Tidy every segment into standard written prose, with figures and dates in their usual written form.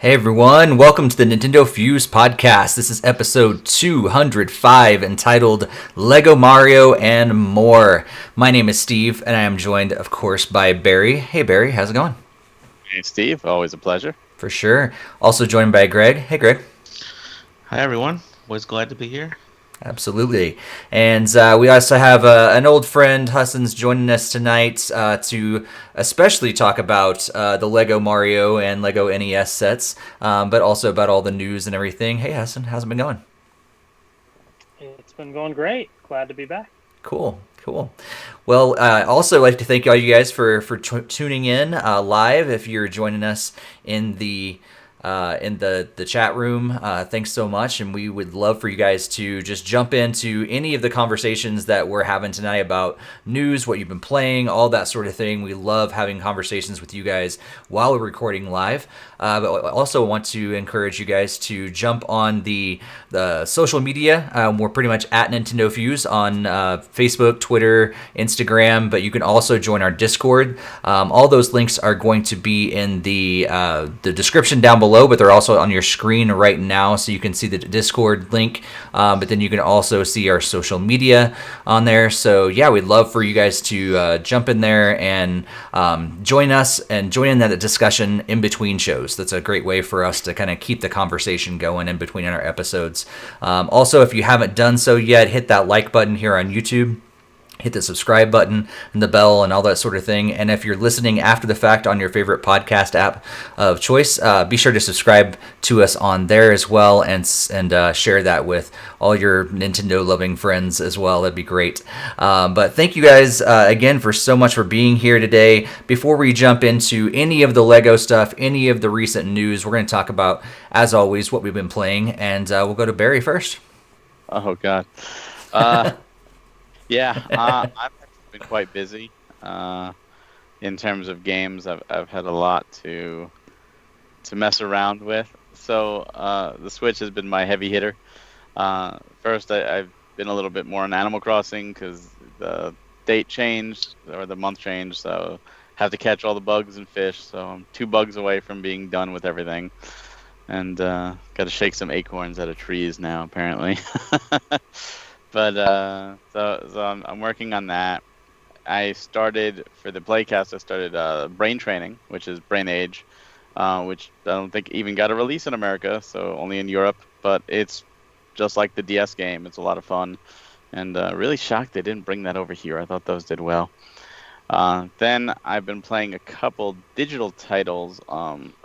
Hey everyone, welcome to the NintendoFuse Podcast. This is episode 205 entitled Lego Mario and More. My name is Steve and I am joined, of course, by Barry. Hey Barry, how's it going? Hey Steve, always a pleasure. For sure. Also joined by Greg. Hey Greg. Hi everyone, always glad to be here. Absolutely. And we also have an old friend, Hassan's joining us tonight to especially talk about the Lego Mario and Lego NES sets, but also about all the news and everything. Hey Hassan, how's it been going? It's been going great. Glad to be back. Cool. Well, also like to thank all you guys for tuning in live. If you're joining us in the chat room, thanks so much, and we would love for you guys to just jump into any of the conversations that we're having tonight about news, what you've been playing, all that sort of thing. We love having conversations with you guys while we're recording live, but I also want to encourage you guys to jump on the social media. We're pretty much at NintendoFuse on Facebook, Twitter, Instagram, but you can also join our Discord. All those links are going to be in the description down below, but they're also on your screen right now, so you can see the Discord link, but then you can also see our social media on there. So yeah, we'd love for you guys to jump in there and join us and join in that discussion in between shows. That's a great way for us to kind of keep the conversation going in between our episodes. Also, if you haven't done so yet, hit that like button here on YouTube. Hit the subscribe button and the bell and all that sort of thing. And if you're listening after the fact on your favorite podcast app of choice, be sure to subscribe to us on there as well, and share that with all your Nintendo loving friends as well. That'd be great. But thank you guys again for so much for being here today. Before we jump into any of the Lego stuff, any of the recent news, we're going to talk about, as always, what we've been playing. And we'll go to Barry first. Oh God. Yeah, I've been quite busy in terms of games. I've had a lot to mess around with. So the Switch has been my heavy hitter. First, I've been a little bit more on Animal Crossing because the date changed, or the month changed, so have to catch all the bugs and fish. So I'm 2 bugs away from being done with everything. And got to shake some acorns out of trees now, apparently. But so I'm working on that. I started for the playcast. I started Brain Training, which is Brain Age, which I don't think even got a release in America, so only in Europe. But it's just like the DS game. It's a lot of fun, and really shocked they didn't bring that over here. I thought those did well. Then I've been playing a couple digital titles.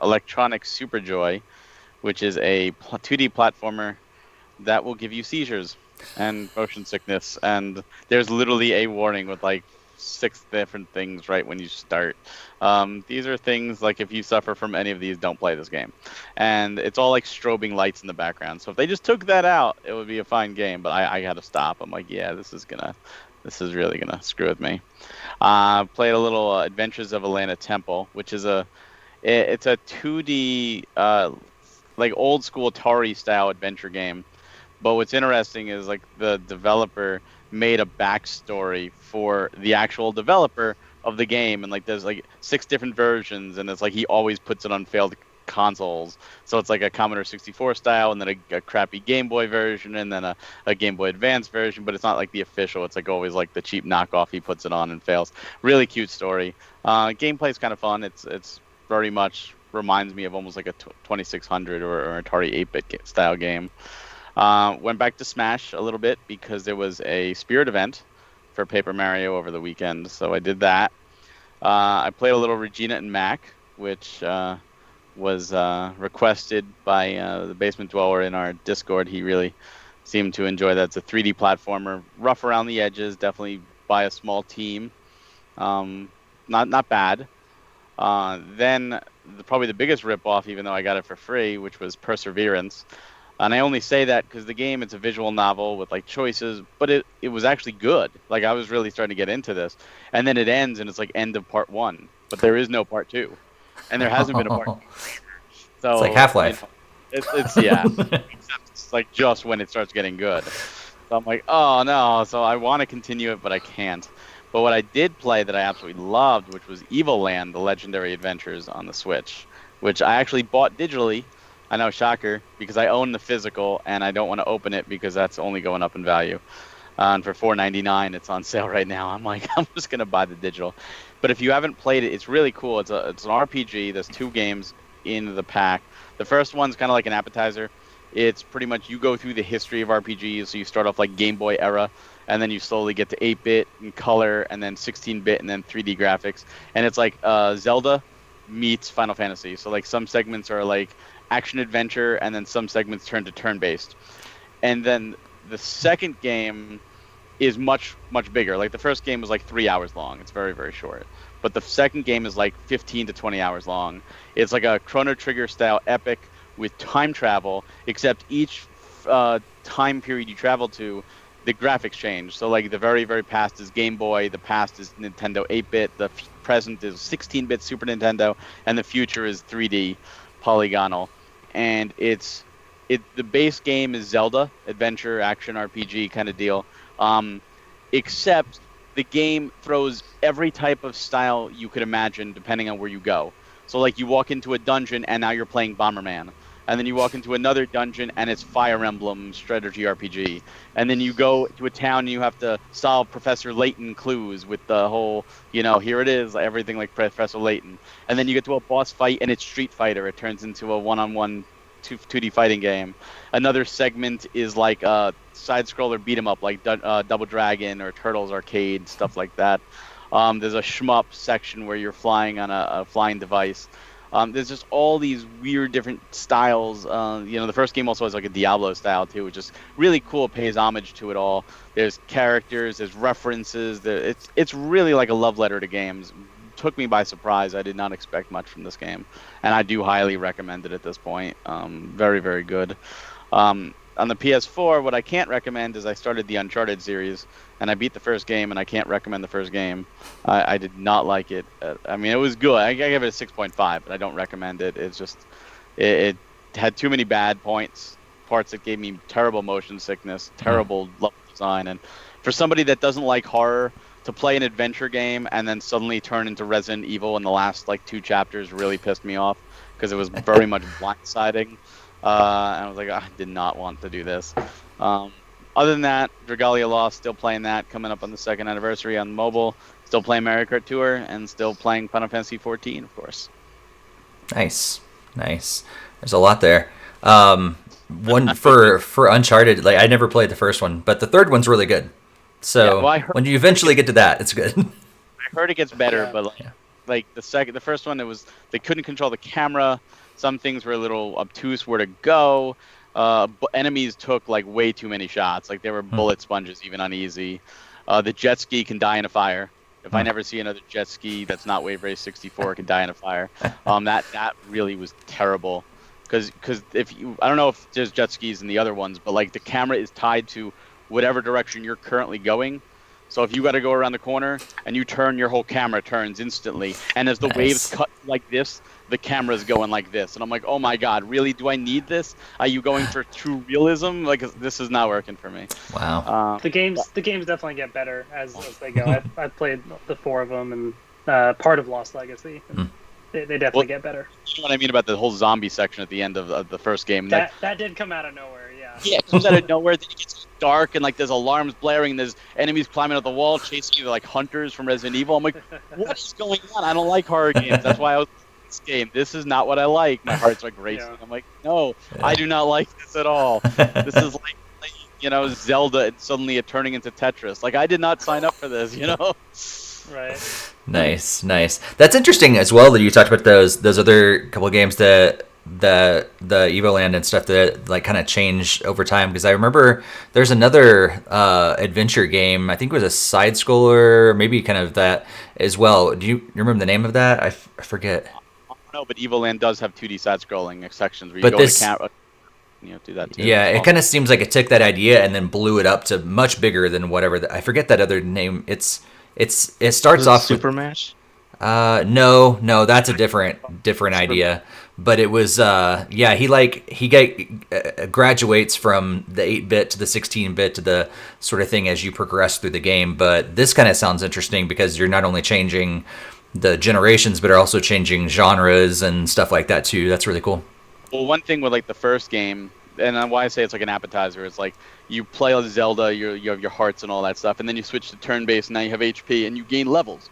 Electronic Super Joy, which is a 2D platformer that will give you seizures and motion sickness, and there's literally a warning with like 6 different things right when you start. These are things like, if you suffer from any of these, don't play this game. And it's all like strobing lights in the background, so if they just took that out, it would be a fine game. But I had to stop. I'm like, yeah, this is really gonna screw with me. Played a little Adventures of Elena Temple, which is it's a 2D like old school Atari style adventure game. But what's interesting is, like, the developer made a backstory for the actual developer of the game, and like there's like 6 different versions, and it's like he always puts it on failed consoles. So it's like a Commodore 64 style, and then a crappy Game Boy version, and then a Game Boy Advance version. But it's not like the official. It's like always like the cheap knockoff he puts it on and fails. Really cute story. Gameplay's kind of fun. It's very much reminds me of almost like a 2600 or Atari 8-bit style game. Went back to Smash a little bit because there was a Spirit event for Paper Mario over the weekend, so I did that. I played a little Regina and Mac, which was requested by the Basement Dweller in our Discord. He really seemed to enjoy that. It's a 3D platformer, rough around the edges, definitely by a small team. Not bad. Then probably the biggest ripoff, even though I got it for free, which was Perseverance. And I only say that because the game, it's a visual novel with like choices, but it was actually good. Like, I was really starting to get into this. And then it ends, and it's like end of part 1. But there is no part 2. And there hasn't been a part 2. So, it's like Half-Life. It's yeah. Except it's like just when it starts getting good. So I'm like, oh no. So I want to continue it, but I can't. But what I did play that I absolutely loved, which was Evil Land: The Legendary Adventures on the Switch, which I actually bought digitally. I know, shocker, because I own the physical and I don't want to open it because that's only going up in value. And for $4.99, it's on sale right now. I'm like, I'm just gonna buy the digital. But if you haven't played it, it's really cool. It's an RPG. There's 2 games in the pack. The first one's kind of like an appetizer. It's pretty much you go through the history of RPGs. So you start off like Game Boy era, and then you slowly get to 8-bit and color, and then 16-bit, and then 3D graphics. And it's like Zelda meets Final Fantasy. So like some segments are like action adventure, and then some segments turn to turn-based. And then the second game is much bigger. Like the first game was like 3 hours long. It's very, very short. But the second game is like 15 to 20 hours long. It's like a Chrono Trigger style epic with time travel, except each time period you travel to, the graphics change. So like the very, very past is Game Boy, the past is Nintendo 8-bit, the present is 16-bit Super Nintendo, and the future is 3D polygonal. And the base game is Zelda, adventure, action, RPG kind of deal. Except the game throws every type of style you could imagine depending on where you go. So like you walk into a dungeon and now you're playing Bomberman. And then you walk into another dungeon and it's Fire Emblem strategy RPG. And then you go to a town and you have to solve Professor Layton clues with the whole, here it is, everything like Professor Layton. And then you get to a boss fight and it's Street Fighter. It turns into a one-on-one 2D fighting game. Another segment is like a side-scroller beat-em-up like Double Dragon or Turtles Arcade, stuff like that. There's a shmup section where you're flying on a flying device. There's just all these weird different styles. The first game also has like a Diablo style too, which is really cool. It pays homage to it all. There's characters, there's references. It's really like a love letter to games. Took me by surprise. I did not expect much from this game, and I do highly recommend it at this point. Very, very good. On the PS4, what I can't recommend is I started the Uncharted series, and I beat the first game, and I can't recommend the first game. I did not like it. It was good. I gave it a 6.5, but I don't recommend it. It's just, it had too many bad parts that gave me terrible motion sickness, terrible level design, and for somebody that doesn't like horror, to play an adventure game and then suddenly turn into Resident Evil in the last like 2 chapters really pissed me off because it was very much blindsiding. And I was like, I did not want to do this. Other than that, Dragalia Lost, still playing that, coming up on the 2nd anniversary on mobile. Still playing Mario Kart Tour and still playing Final Fantasy 14, of course. Nice. There's a lot there. One for Uncharted, like I never played the first one, but the third one's really good. So when you eventually get to that, it's good. I heard it gets better, but the first one, they couldn't control the camera. Some things were a little obtuse where to go. Enemies took like way too many shots. Like there were bullet sponges even on easy. The jet ski can die in a fire. If I never see another jet ski that's not Wave Race 64, it can die in a fire. That really was terrible. Because I don't know if there's jet skis in the other ones, but like the camera is tied to whatever direction you're currently going. So if you got to go around the corner and you turn, your whole camera turns instantly. And as the waves cut like this, the camera's going like this. And I'm like, oh my God, really? Do I need this? Are you going for true realism? Like, this is not working for me. Wow. The games definitely get better as they go. I've played the 4 of them and part of Lost Legacy. They definitely get better. You know what I mean about the whole zombie section at the end of the first game? That did come out of nowhere, yeah. Yeah, it comes out of nowhere. Then it gets dark and like there's alarms blaring. And there's enemies climbing up the wall, chasing you like hunters from Resident Evil. I'm like, what is going on? I don't like horror games. That's why I was playing this game. This is not what I like. My heart's like racing. Yeah. I'm like, no, I do not like this at all. This is like Zelda and suddenly it turning into Tetris. Like I did not sign up for this, Right. Nice. That's interesting as well that you talked about those other couple of games that the Evoland and stuff that like kind of changed over time, because I remember there's another adventure game, I think it was a side scroller, maybe kind of that as well. Do you remember the name of that? I forget. I don't know, but Evoland does have 2D side scrolling sections where you go to the camera. Do that too. Yeah, it kind of seems like it took that idea and then blew it up to much bigger than whatever. I forget that other name. It starts off Super Mash. No, that's a different idea. But it was he graduates from the 8-bit to the 16-bit to the sort of thing as you progress through the game. But this kind of sounds interesting because you're not only changing the generations, but are also changing genres and stuff like that too. That's really cool. Well, one thing with like the first game, and why I say it's like an appetizer, is like you play on Zelda, you have your hearts and all that stuff, and then you switch to turn-based, and now you have HP, and you gain levels.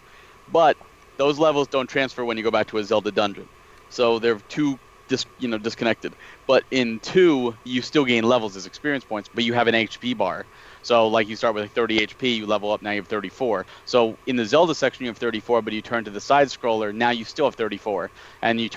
But those levels don't transfer when you go back to a Zelda dungeon. So they're two disconnected. But in 2, you still gain levels as experience points, but you have an HP bar. So like you start with like 30 HP, you level up, now you have 34. So in the Zelda section you have 34, but you turn to the side scroller, now you still have 34. And you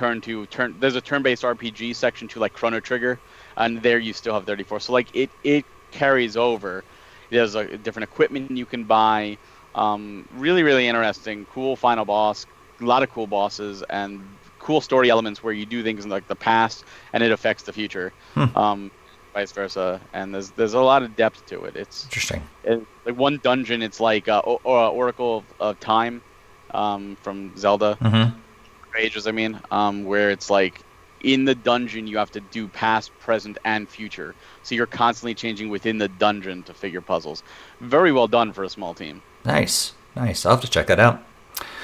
there's a turn-based RPG section to like Chrono Trigger, and there you still have 34. So like it carries over. There's a different equipment you can buy. Really, really interesting, cool final boss, a lot of cool bosses, and cool story elements where you do things in like the past and it affects the future, vice versa. And there's a lot of depth to it. It's interesting. Like one dungeon, it's like Oracle of Time from Zelda Ages, where it's like in the dungeon you have to do past, present, and future. So you're constantly changing within the dungeon to figure puzzles. Very well done for a small team. Nice. I'll have to check that out.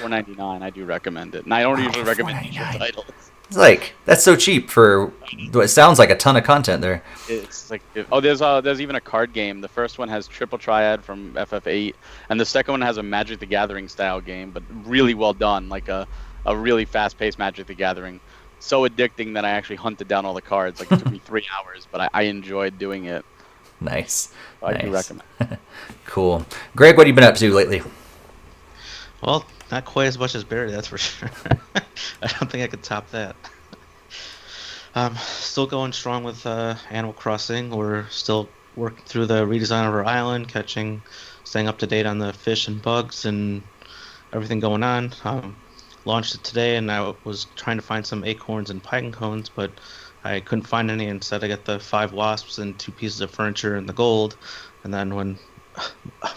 $4.99. I do recommend it, and I don't usually recommend digital titles. It's like that's so cheap for what sounds like a ton of content there. It's like there's even a card game. The first one has Triple Triad from FF8, and the second one has a Magic the Gathering style game, but really well done, like a really fast-paced Magic the Gathering. So addicting that I actually hunted down all the cards. Like it took me 3 hours, but I enjoyed doing it. Nice. So I do recommend. Cool. Greg, what have you been up to lately? Well, not quite as much as Barry, that's for sure. I don't think I could top that. Still going strong with Animal Crossing. We're still working through the redesign of our island, staying up to date on the fish and bugs and everything going on. Launched it today, and I was trying to find some acorns and pine cones, but I couldn't find any. Instead, I got the 5 wasps and 2 pieces of furniture and the gold. And then when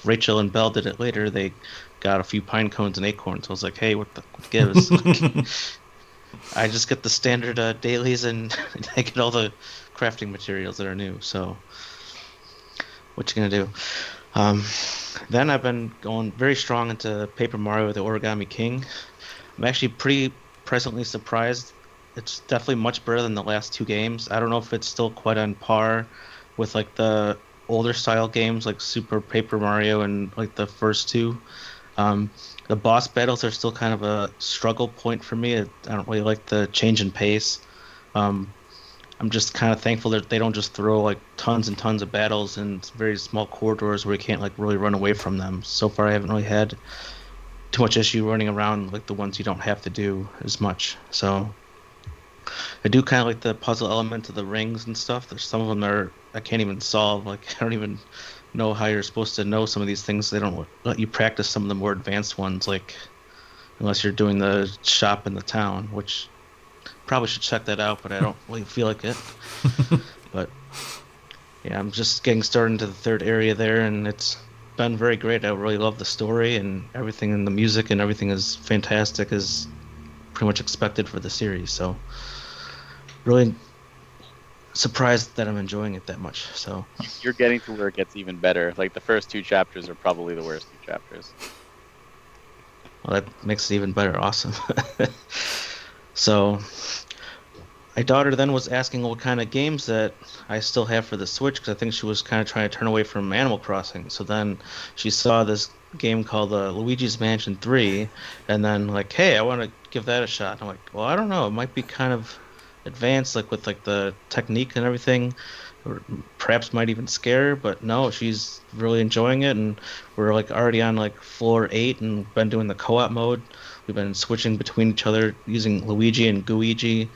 Rachel and Belle did it later, they got a few pine cones and acorns. I was like, hey, what gives? I just get the standard dailies, and I get all the crafting materials that are new. So what you gonna do? Then I've been going very strong into Paper Mario: The Origami King. I'm actually pretty pleasantly surprised. It's definitely much better than the last 2 games. I don't know if it's still quite on par with like the older style games like Super Paper Mario and like the first 2. The boss battles are still kind of a struggle point for me. I don't really like the change in pace. I'm just kind of thankful that they don't just throw like tons and tons of battles in very small corridors where you can't like really run away from them. So far I haven't really had too much issue running around like the ones you don't have to do as much. So I do kind of like the puzzle element of the rings and stuff. There's some of them I can't even solve. Like I don't even know how you're supposed to know some of these things. They don't let you practice some of the more advanced ones, like unless you're doing the shop in the town, which probably should check that out, but I don't really feel like it. But yeah, I'm just getting started into the 3rd area there, and it's been very great. I really love the story and everything, and the music and everything is fantastic, as pretty much expected for the series. So really surprised that I'm enjoying it that much. So you're getting to where it gets even better. Like the first 2 chapters are probably the worst 2 chapters. Well, that makes it even better. Awesome. So my daughter then was asking what kind of games that I still have for the Switch, because I think she was kind of trying to turn away from Animal Crossing. So then she saw this game called Luigi's Mansion 3, and then like, hey, I want to give that a shot. I'm like, well, I don't know. It might be kind of advanced, like with like the technique and everything, or perhaps might even scare her, but no, she's really enjoying it, and we're like already on like floor 8 and been doing the co-op mode. We've been switching between each other using Luigi and Gooigi,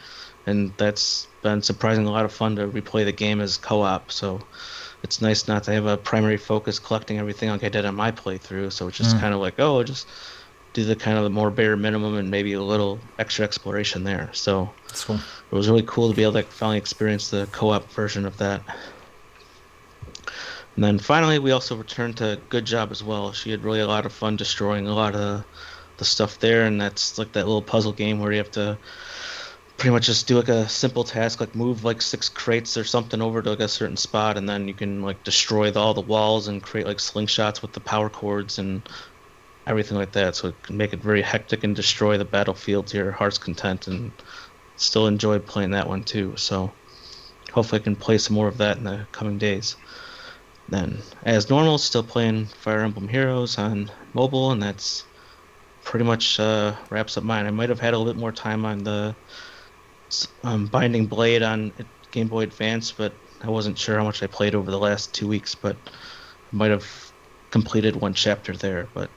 and that's been surprisingly a lot of fun to replay the game as co-op. So it's nice not to have a primary focus collecting everything like I did on my playthrough. So it's just kind of like, oh, just do the kind of the more bare minimum and maybe a little extra exploration there. So That's cool. It was really cool to be able to finally experience the co-op version of that. And then finally, we also returned to Good Job as well. She had really a lot of fun destroying a lot of the stuff there, and that's like that little puzzle game where you have to pretty much just do like a simple task, like move like 6 crates or something over to like a certain spot, and then you can like destroy all the walls and create like slingshots with the power cords and everything like that, so it can make it very hectic and destroy the battlefield to your heart's content, and still enjoy playing that one too. So hopefully I can play some more of that in the coming days. Then, as normal, still playing Fire Emblem Heroes on mobile, and that's pretty much wraps up mine. I might have had a little bit more time on the Binding Blade on Game Boy Advance, but I wasn't sure how much I played over the last 2 weeks, but I might have completed one chapter there, but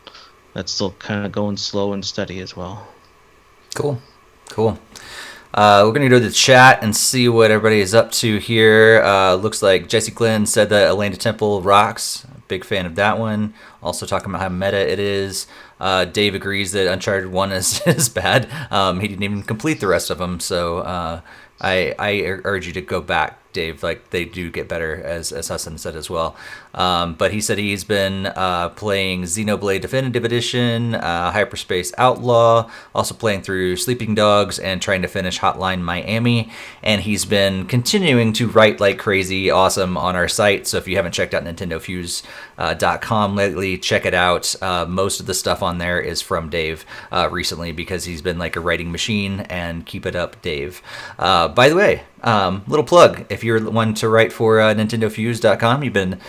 that's still kind of going slow and steady as well. Cool. We're going to go to the chat and see what everybody is up to here. Looks like Jesse Glenn said that Elena Temple rocks. Big fan of that one. Also talking about how meta it is. Dave agrees that Uncharted 1 is bad. He didn't even complete the rest of them, so I urge you to go back, Dave. Like, they do get better, as Hassan said as well. But he said he's been playing Xenoblade Definitive Edition, Hyperspace Outlaw, also playing through Sleeping Dogs and trying to finish Hotline Miami. And he's been continuing to write like crazy awesome on our site. So if you haven't checked out NintendoFuse.com lately, check it out. Most of the stuff on there is from Dave recently, because he's been like a writing machine, and keep it up, Dave. By the way, little plug, if you're one to write for NintendoFuse.com, you've been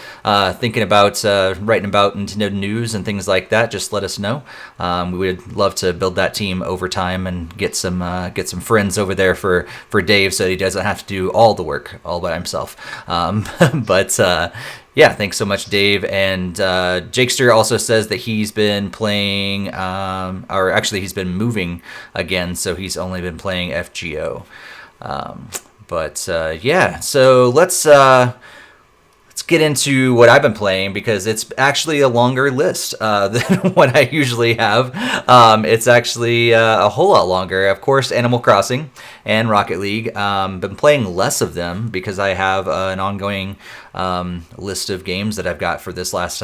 thinking about writing about Nintendo news and things like that, just let us know. We would love to build that team over time and get some friends over there for Dave, so he doesn't have to do all the work all by himself. But yeah, thanks so much, Dave. And Jakester also says that he's been playing, or actually he's been moving again, so he's only been playing FGO. But yeah, so let's get into what I've been playing, because it's actually a longer list than what I usually have. It's actually a whole lot longer. Of course, Animal Crossing and Rocket League. Been playing less of them because I have an ongoing list of games that I've got for this last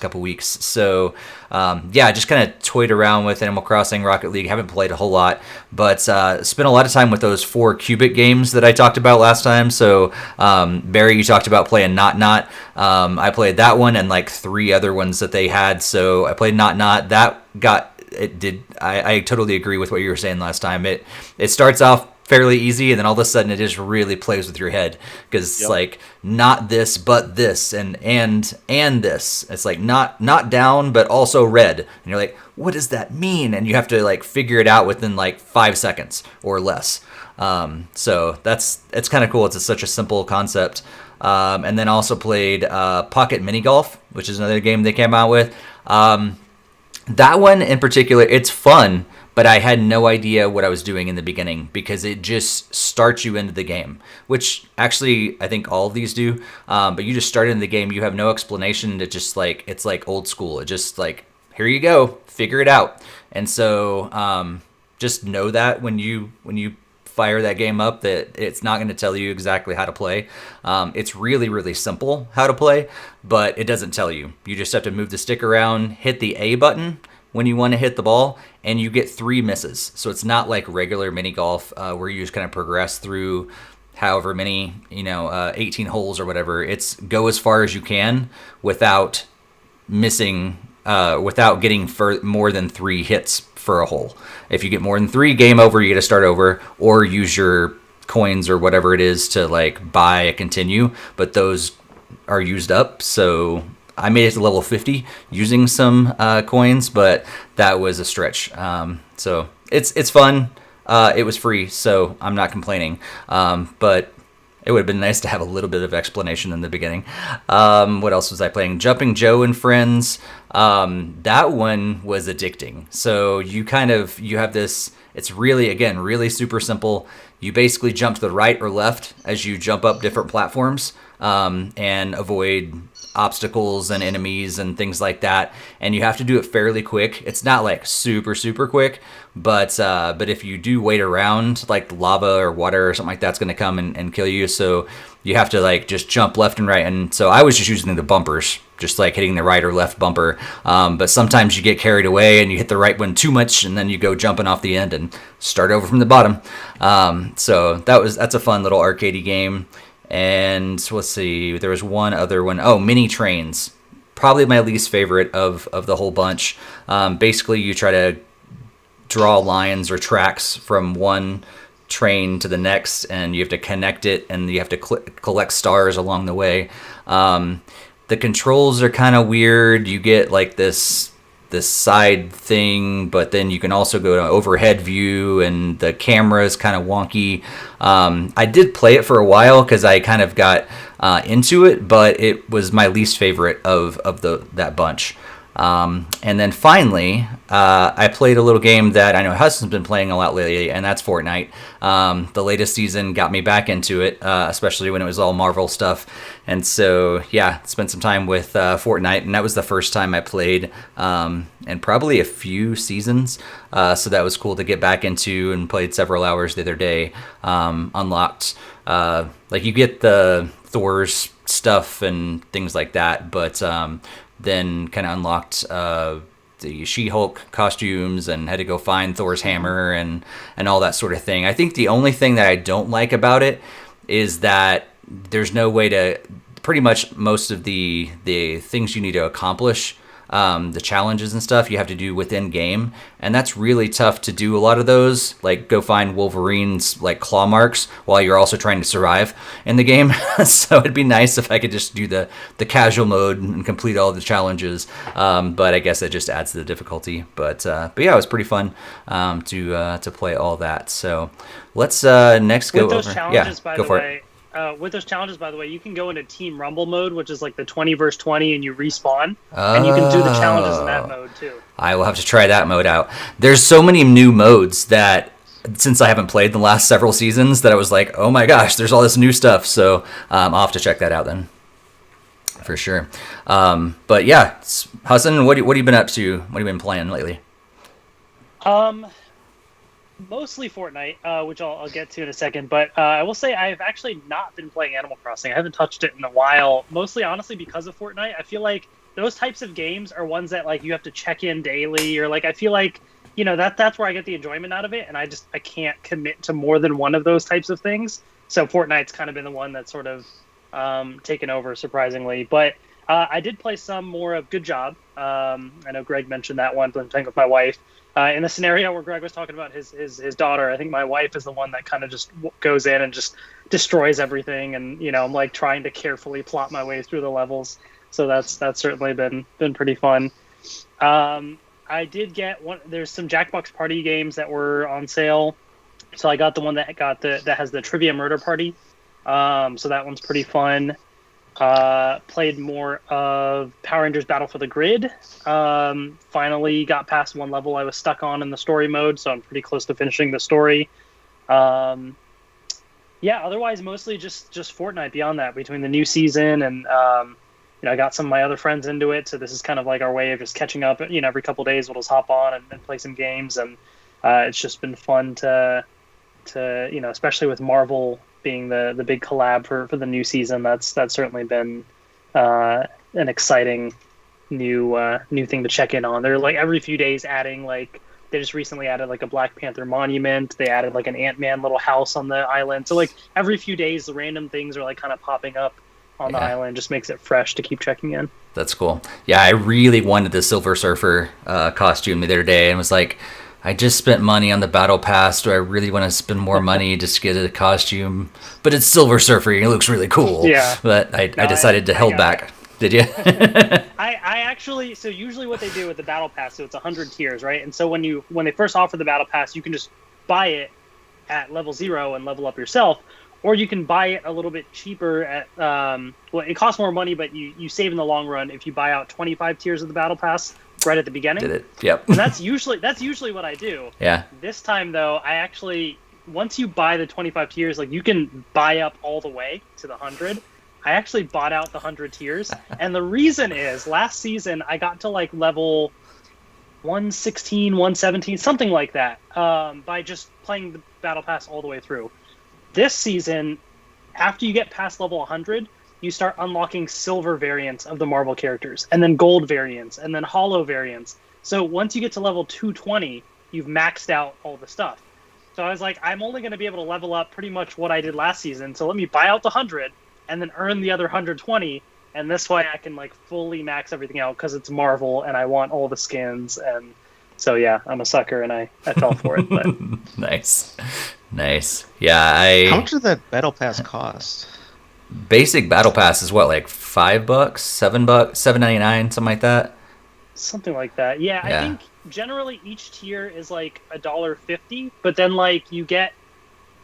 couple weeks. So yeah, I just kind of toyed around with Animal Crossing, Rocket League. Haven't played a whole lot, but spent a lot of time with those 4-qubit games that I talked about last time. So Barry, you talked about playing Not. I played that one and like 3 other ones that they had. So I played Not. That got it did. I totally agree with what you were saying last time. It starts off fairly easy, and then all of a sudden it just really plays with your head, because it's like not this but this and this. It's like not down but also red, and you're like, what does that mean? And you have to like figure it out within like 5 seconds or less. So it's kind of cool. It's such a simple concept. And then also played Pocket Mini Golf, which is another game they came out with. That one in particular, it's fun, but I had no idea what I was doing in the beginning, because it just starts you into the game, which actually I think all of these do. But you just start into the game, you have no explanation. It just like, it's like old school. It just like, here you go, figure it out. And so just know that when you fire that game up, that it's not going to tell you exactly how to play. It's really, really simple how to play, but it doesn't tell you. You just have to move the stick around, hit the A button when you want to hit the ball, and you get 3 misses. So it's not like regular mini golf where you just kind of progress through however many, 18 holes or whatever. It's go as far as you can without missing, without getting more than 3 hits for a hole. If you get more than 3, game over, you got to start over, or use your coins or whatever it is to like buy a continue, but those are used up. So I made it to level 50 using some coins, but that was a stretch. So it's fun. It was free, so I'm not complaining. But it would have been nice to have a little bit of explanation in the beginning. What else was I playing? Jumping Joe and Friends. That one was addicting. So you have this, it's really, again, really super simple. You basically jump to the right or left as you jump up different platforms, and avoid obstacles and enemies and things like that. And you have to do it fairly quick. It's not like super, super quick, but if you do wait around, like lava or water or something like that's going to come and kill you. So you have to like just jump left and right. And so I was just using the bumpers, just like hitting the right or left bumper. But sometimes you get carried away and you hit the right one too much, and then you go jumping off the end and start over from the bottom. So that's a fun little arcadey game. And let's see, there was one other one. Oh, Mini Trains. probably my least favorite of the whole bunch. Basically, you try to draw lines or tracks from one train to the next, and you have to connect it, and you have to collect stars along the way. The controls are kind of weird. You get like this side thing, but then you can also go to overhead view, and the camera is kind of wonky. I did play it for a while because I kind of got into it, but it was my least favorite of that bunch. And then finally, I played a little game that I know Hassan's been playing a lot lately, and that's Fortnite. The latest season got me back into it, especially when it was all Marvel stuff. And so, yeah, spent some time with Fortnite, and that was the first time I played in probably a few seasons. So that was cool to get back into, and played several hours the other day. Unlocked, like you get the Thor's stuff and things like that, but then kind of unlocked the She-Hulk costumes and had to go find Thor's hammer and all that sort of thing. I think the only thing that I don't like about it is that there's no way to, pretty much most of the things you need to accomplish, the challenges and stuff you have to do within game, and that's really tough to do. A lot of those, like go find Wolverine's like claw marks while you're also trying to survive in the game. So it'd be nice if I could just do the casual mode and complete all the challenges, but I guess that just adds to the difficulty. But yeah, it was pretty fun to play all that. So let's next go with those over. Challenges, Yeah, by go the for way, it. With those challenges, by the way, you can go into Team Rumble mode, which is like the 20 versus 20, and you respawn, and you can do the challenges in that mode too. I will have to try that mode out. There's so many new modes that, since I haven't played the last several seasons, that I was like, oh my gosh, there's all this new stuff. So I'll have to check that out then, for sure. But yeah, Hassan, what have you been up to? What have you been playing lately? Mostly Fortnite, which I'll get to in a second, but I will say I've actually not been playing Animal Crossing. I haven't touched it in a while, mostly honestly because of Fortnite. I feel like those types of games are ones that like you have to check in daily, or like I feel like, you know, that's where I get the enjoyment out of it, and I can't commit to more than one of those types of things. So Fortnite's kind of been the one that's sort of taken over, surprisingly. But I did play some more of Good Job. I know Greg mentioned that one, but I'm playing with my wife. In the scenario where Greg was talking about his daughter, I think my wife is the one that kind of just goes in and just destroys everything, and you know, I'm like trying to carefully plot my way through the levels. So that's certainly been pretty fun. I did get one. There's some Jackbox Party games that were on sale, so I got the one that has the Trivia Murder Party. So that one's pretty fun. Played more of Power Rangers Battle for the Grid. Finally got past one level I was stuck on in the story mode, so I'm pretty close to finishing the story. Yeah, otherwise mostly just Fortnite beyond that, between the new season and you know, I got some of my other friends into it, so this is kind of like our way of just catching up. You know, every couple of days we'll just hop on and play some games, and it's just been fun to you know, especially with Marvel being the big collab for the new season. That's certainly been an exciting new thing to check in on. They're like every few days adding, like they just recently added like a Black Panther monument. They added like an Ant-Man little house on the island. So like every few days, the random things are like kind of popping up on the island. Just makes it fresh to keep checking in. That's cool. Yeah, I really wanted the Silver Surfer costume the other day, and was like, I just spent money on the Battle Pass. Do I really want to spend more money just to get a costume? But it's Silver Surfer. It looks really cool. Yeah. But I decided to hold back. Did you? I actually, so usually what they do with the Battle Pass, so it's 100 tiers, right? And so when they first offer the Battle Pass, you can just buy it at level 0 and level up yourself. Or you can buy it a little bit cheaper at, well, it costs more money, but you save in the long run if you buy out 25 tiers of the Battle Pass right at the beginning. Did it? Yep. And that's usually what I do. Yeah. This time, though, I actually, once you buy the 25 tiers, like you can buy up all the way to the 100. I actually bought out the 100 tiers. And the reason is, last season, I got to like level 116, 117, something like that, by just playing the Battle Pass all the way through. This season, after you get past level 100, you start unlocking silver variants of the Marvel characters, and then gold variants, and then hollow variants. So once you get to level 220, you've maxed out all the stuff. So I was like, I'm only going to be able to level up pretty much what I did last season, so let me buy out the 100, and then earn the other 120, and this way I can like fully max everything out because it's Marvel and I want all the skins. And so yeah, I'm a sucker and I fell for it. But. Nice. Yeah, How much did that battle pass cost? Basic battle pass is what, like $5, $7, $7.99, something like that. Something like that. Yeah, I think generally each tier is like $1.50, but then like you get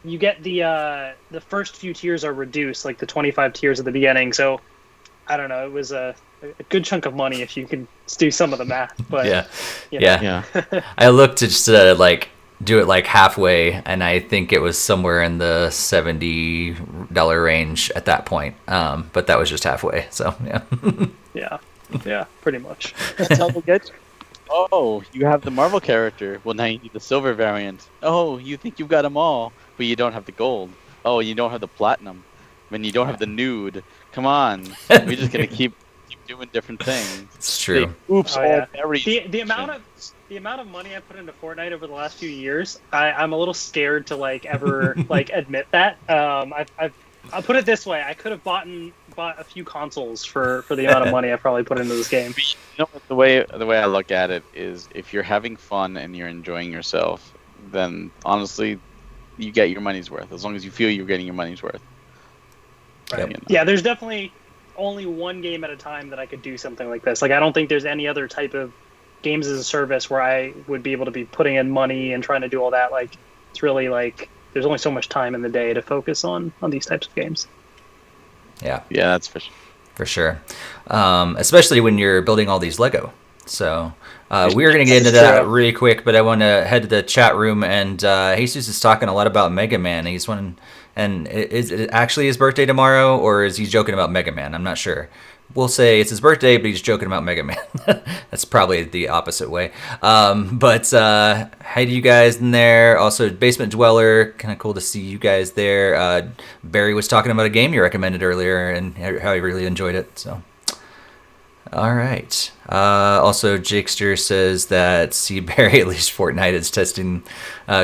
the first few tiers are reduced, like the 25 tiers at the beginning. So I don't know, it was a good chunk of money if you can do some of the math. But yeah. I looked to just like do it like halfway, and I think it was somewhere in the $70 range at that point. But that was just halfway. So yeah, pretty much. That's how they get you. Oh, you have the Marvel character. Well, now you need the silver variant. Oh, you think you've got them all, but you don't have the gold. Oh, you don't have the platinum. When you don't have the nude. Come on, we're just gonna keep doing different things. It's true. Oops, the amount of money I put into Fortnite over the last few years, I'm a little scared to like ever like admit that. I'll put it this way: I could have bought a few consoles for the amount of money I probably put into this game. You know, the way I look at it is, if you're having fun and you're enjoying yourself, then honestly, you get your money's worth. As long as you feel you're getting your money's worth. Right. You know? Yeah, there's definitely only one game at a time that I could do something like this. Like, I don't think there's any other type of games as a service where I would be able to be putting in money and trying to do all that. Like, it's really like there's only so much time in the day to focus on these types of games. Yeah, that's for sure. Especially when you're building all these Lego. So we're going to get into that really quick, but I want to head to the chat room, and Jesus is talking a lot about Mega Man. He's one. And is it actually his birthday tomorrow, or is he joking about Mega Man? I'm not sure. We'll say it's his birthday, but he's joking about Mega Man. That's probably the opposite way. But hi to you guys in there. Also, Basement Dweller, kind of cool to see you guys there. Barry was talking about a game you recommended earlier and how he really enjoyed it. So, all right. Also, Jakester says that see Barry, at least Fortnite is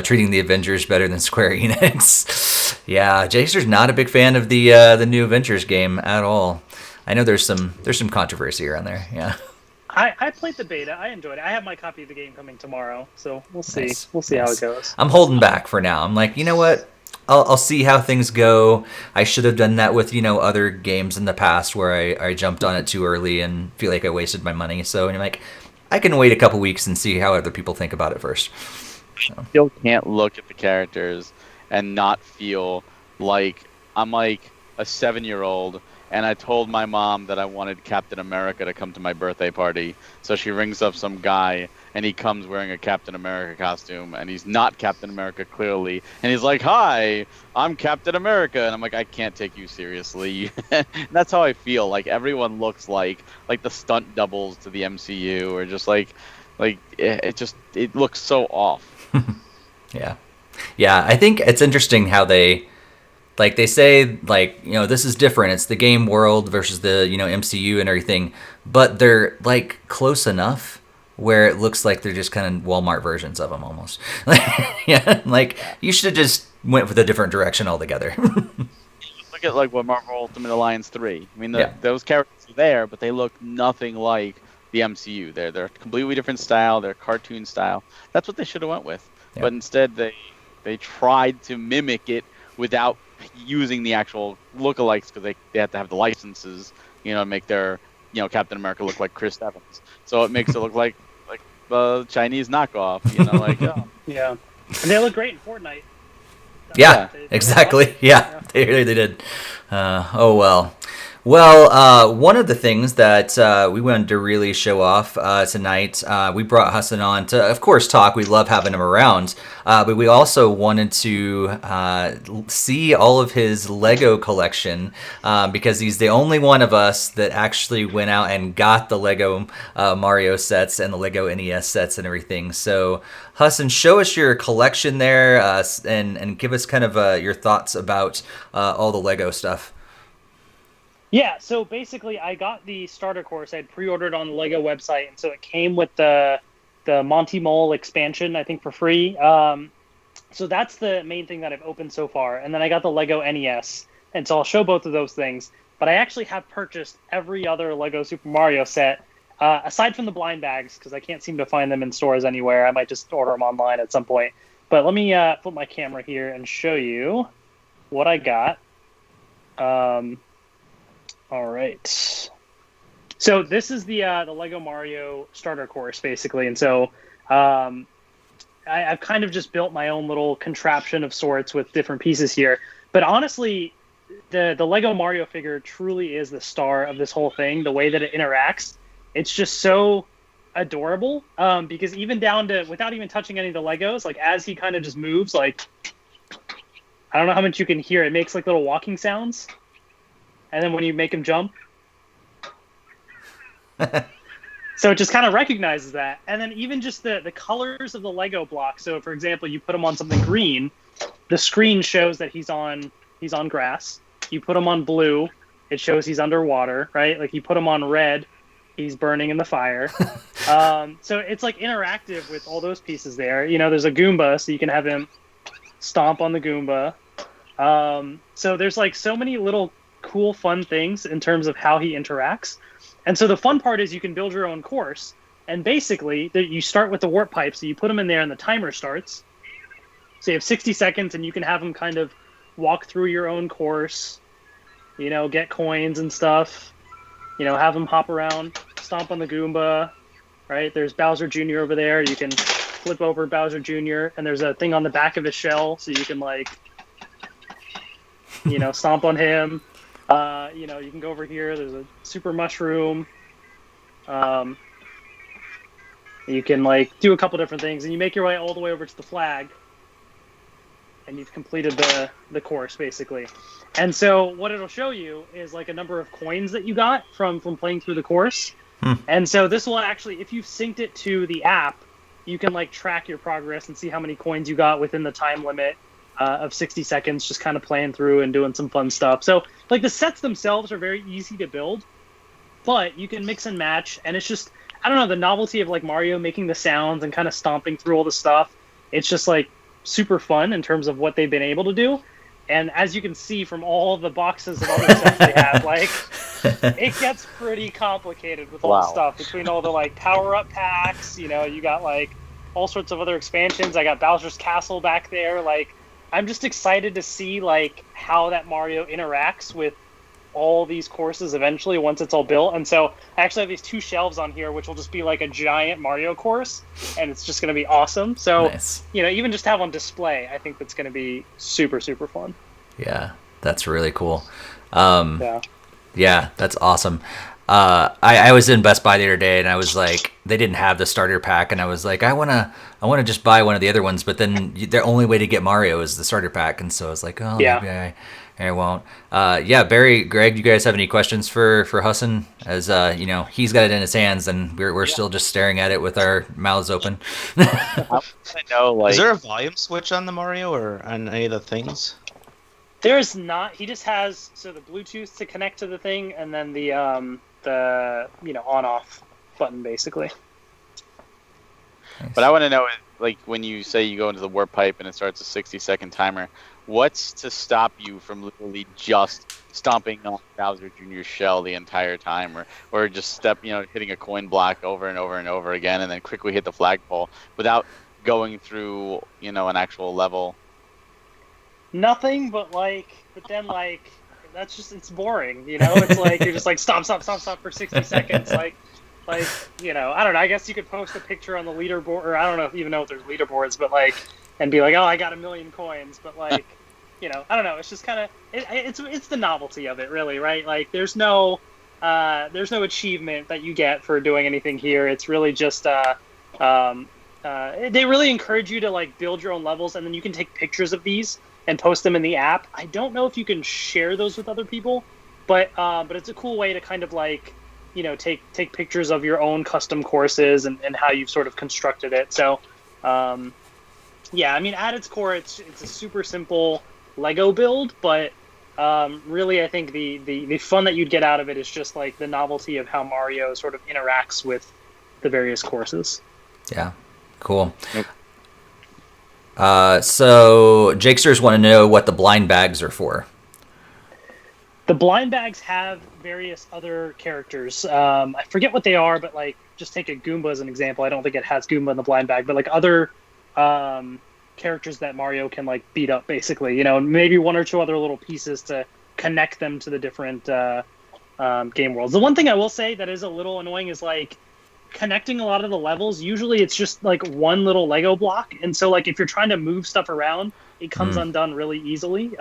treating the Avengers better than Square Enix. Yeah, Jakester's not a big fan of the new Avengers game at all. I know there's some controversy around there. Yeah. I played the beta. I enjoyed it. I have my copy of the game coming tomorrow, so we'll see. Nice. We'll see how it goes. I'm holding back for now. I'm like, you know what? I'll see how things go. I should have done that with, other games in the past where I jumped on it too early and feel like I wasted my money. So I'm like, I can wait a couple weeks and see how other people think about it first. So. I still can't look at the characters and not feel like I'm like a 7-year-old, and I told my mom that I wanted Captain America to come to my birthday party. So she rings up some guy, and he comes wearing a Captain America costume, and he's not Captain America, clearly. And he's like, "Hi, I'm Captain America." And I'm like, I can't take you seriously. That's how I feel. Like, everyone looks like the stunt doubles to the MCU, or just like it looks so off. Yeah. I think it's interesting how they say, this is different. It's the game world versus the, MCU and everything. But they're, close enough where it looks like they're just kind of Walmart versions of them almost. You should have just went with a different direction altogether. Look at, what Marvel Ultimate Alliance 3. I mean, those characters are there, but they look nothing like the MCU. They're a completely different style. They're cartoon style. That's what they should have went with. Yeah. But instead, they tried to mimic it without using the actual lookalikes, because they have to have the licenses, to make their Captain America look like Chris Evans. So it makes it look like a Chinese knockoff. Yeah, and they look great in Fortnite. Yeah, exactly. Yeah, they did. Oh well. Well, one of the things that we wanted to really show off tonight, we brought Hassan on to, of course, talk. We love having him around, but we also wanted to see all of his Lego collection, because he's the only one of us that actually went out and got the Lego Mario sets and the Lego NES sets and everything. So, Hassan, show us your collection there, and give us kind of your thoughts about all the Lego stuff. Yeah, so basically I got the starter course. I had pre-ordered on the Lego website, and so it came with the Monty Mole expansion, I think, for free. So that's the main thing that I've opened so far. And then I got the Lego NES, and so I'll show both of those things. but I actually have purchased every other Lego Super Mario set, aside from the blind bags, because I can't seem to find them in stores anywhere. I might just order them online at some point. But let me put my camera here and show you what I got. All right. So this is the Lego Mario starter course, basically. And so I've kind of just built my own little contraption of sorts with different pieces here. But honestly, the Lego Mario figure truly is the star of this whole thing. The way that it interacts, it's just so adorable. Because even down to, without even touching any of the Legos, like as he kind of just moves, like, I don't know how much you can hear. It makes like little walking sounds. And then when you make him jump, so it just kind of recognizes that. And then even just the colors of the Lego blocks. So for example, you put him on something green, the screen shows that he's on grass. You put him on blue, it shows he's underwater, right? Like you put him on red, he's burning in the fire. So it's like interactive with all those pieces there. You know, there's a Goomba, so you can have him stomp on the Goomba. So there's like so many little cool, fun things in terms of how he interacts. And so the fun part is you can build your own course. And basically, you start with the warp pipe. So you put them in there and the timer starts. So you have 60 seconds and you can have them kind of walk through your own course, you know, get coins and stuff, you know, have them hop around, stomp on the Goomba, right? There's Bowser Jr. over there. You can flip over Bowser Jr. And there's a thing on the back of his shell. So you can like, you know, stomp on him. You know, you can go over here. There's a super mushroom. You can like do a couple different things, and you make your way all the way over to the flag, and you've completed the course basically. And so what it'll show you is like a number of coins that you got from playing through the course. And so this will actually, if you've synced it to the app, you can like track your progress and see how many coins you got within the time limit of 60 seconds, just kind of playing through and doing some fun stuff. So like the sets themselves are very easy to build, but you can mix and match. And it's just, I don't know, the novelty of like Mario making the sounds and kind of stomping through all the stuff. It's just like super fun in terms of what they've been able to do. And as you can see from all the boxes of other sets they have, like it gets pretty complicated with all the stuff between all the like power-up packs. You know, you got like all sorts of other expansions. I got Bowser's Castle back there. Like, I'm just excited to see like how that Mario interacts with all these courses eventually once it's all built. And so I actually have these two shelves on here, which will just be like a giant Mario course, and it's just going to be awesome. So, nice. You know, even just have on display, I think that's going to be super, super fun. Yeah, that's really cool. Yeah, that's awesome. I was in Best Buy the other day, and I was like, they didn't have the starter pack, and I was like, I wanna just buy one of the other ones, but then the only way to get Mario is the starter pack, and so I was like, oh, yeah. Maybe I won't. Yeah, Barry, Greg, you guys have any questions for Hassan? As you know, he's got it in his hands, and we're still just staring at it with our mouths open. I know, like, is there a volume switch on the Mario or on any of the things? There's not. He just has the Bluetooth to connect to the thing, and then the on-off button basically. Nice. But I want to know, like, when you say you go into the warp pipe and it starts a 60-second timer, what's to stop you from literally just stomping on Bowser Jr.'s shell the entire time, or just hitting a coin block over and over and over again, and then quickly hit the flagpole without going through, an actual level? Nothing, but then that's just, it's boring, it's like you're just like stop for 60 seconds, I don't know, I guess you could post a picture on the leaderboard, or I don't even know if there's leaderboards, but and be like, oh, I got 1 million coins, but I don't know, it's just kind of it's the novelty of it, really, right? Like there's no achievement that you get for doing anything here. It's really just they really encourage you to build your own levels, and then you can take pictures of these and post them in the app. I don't know if you can share those with other people, but it's a cool way to kind of take pictures of your own custom courses and how you've sort of constructed it. So yeah, I mean, at its core, it's a super simple Lego build, but really I think the fun that you'd get out of it is just the novelty of how Mario sort of interacts with the various courses. Yeah, cool. Yep. So Jakesters want to know what the blind bags are for. The blind bags have various other characters. I forget what they are, but like just take a Goomba as an example. I don't think it has Goomba in the blind bag, but like other characters that Mario can like beat up, basically. Maybe one or two other little pieces to connect them to the different game worlds. The one thing I will say that is a little annoying is like connecting a lot of the levels. Usually it's just like one little Lego block, and so like if you're trying to move stuff around, it comes undone really easily.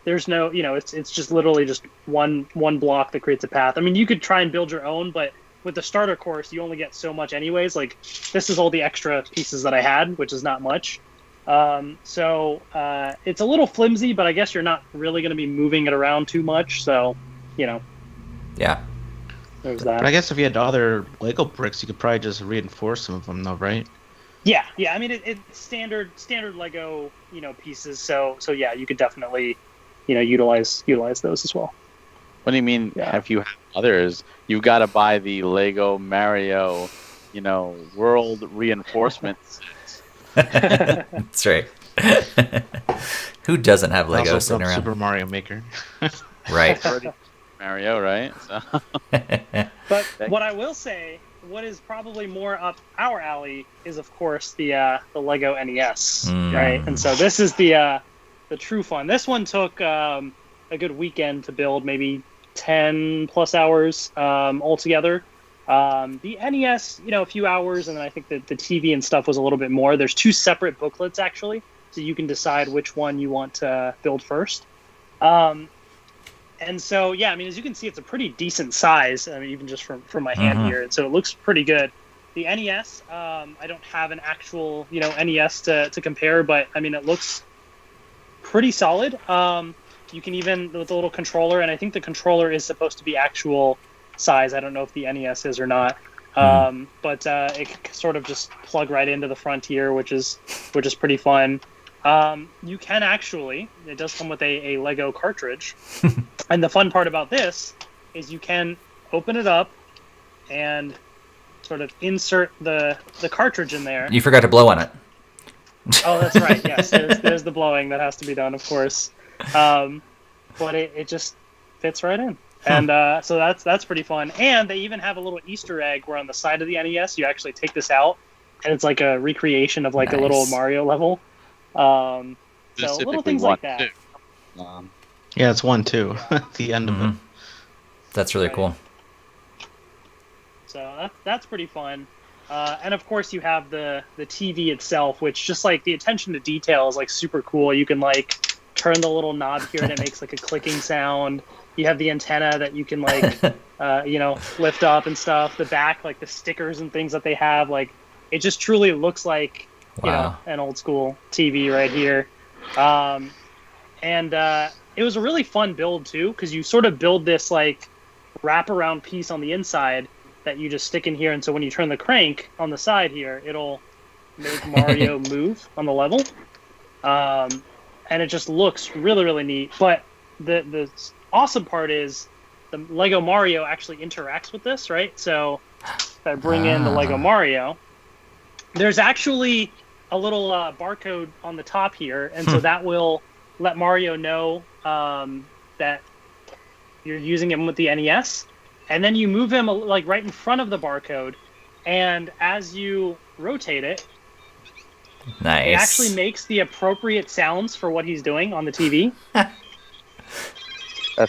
There's no, it's just literally just one block that creates a path. I mean, you could try and build your own, but with the starter course, you only get so much anyways. Like, this is all the extra pieces that I had, which is not much. So it's a little flimsy, but I guess you're not really going to be moving it around too much. So, Yeah. There's that. But I guess if you had other Lego bricks, you could probably just reinforce some of them, though, right? Yeah. I mean, it's standard Lego, pieces. So yeah, you could definitely, utilize those as well. What do you mean? Yeah. If you have others, you've got to buy the Lego Mario, world reinforcement sets. That's right. Who doesn't have Lego Also sitting from around? Super Mario Maker. Right. Mario, right? So. But what I will say, what is probably more up our alley is, of course, the Lego NES, right? And so this is the true fun. This one took a good weekend to build, maybe 10 plus hours altogether. The NES, a few hours, and then I think that the TV and stuff was a little bit more. There's 2 separate booklets, actually, so you can decide which one you want to build first. And so, yeah, I mean, as you can see, it's a pretty decent size, I mean, even just from my hand here, and so it looks pretty good. The NES, I don't have an actual, NES to compare, but, I mean, it looks pretty solid. You can even, with the little controller, and I think the controller is supposed to be actual size. I don't know if the NES is or not. But it can sort of just plug right into the front here, which is pretty fun. You can actually, it does come with a Lego cartridge. And the fun part about this is you can open it up and sort of insert the cartridge in there. You forgot to blow on it. Oh, that's right. Yes, there's the blowing that has to be done, of course. But it just fits right in. And so that's pretty fun. And they even have a little Easter egg where on the side of the NES, you actually take this out, and it's like a recreation of like a little Mario level. So little things like that. Yeah, it's 1, 2 at the end of it. That's really cool. So that's pretty fun. And of course you have the TV itself, which just like the attention to detail is like super cool. You can like turn the little knob here and it makes like a clicking sound. You have the antenna that you can like, lift up and stuff. The back, like the stickers and things that they have, like it just truly looks like, an old school TV right here. And it was a really fun build too, because you sort of build this like wraparound piece on the inside that you just stick in here, and so when you turn the crank on the side here, it'll make Mario move on the level. And it just looks really, really neat. But the awesome part is the Lego Mario actually interacts with this, right? So if I bring in the Lego Mario, there's actually a little barcode on the top here, and so that will let Mario know that you're using him with the NES. And then you move him like right in front of the barcode, and as you rotate it, it actually makes the appropriate sounds for what he's doing on the TV.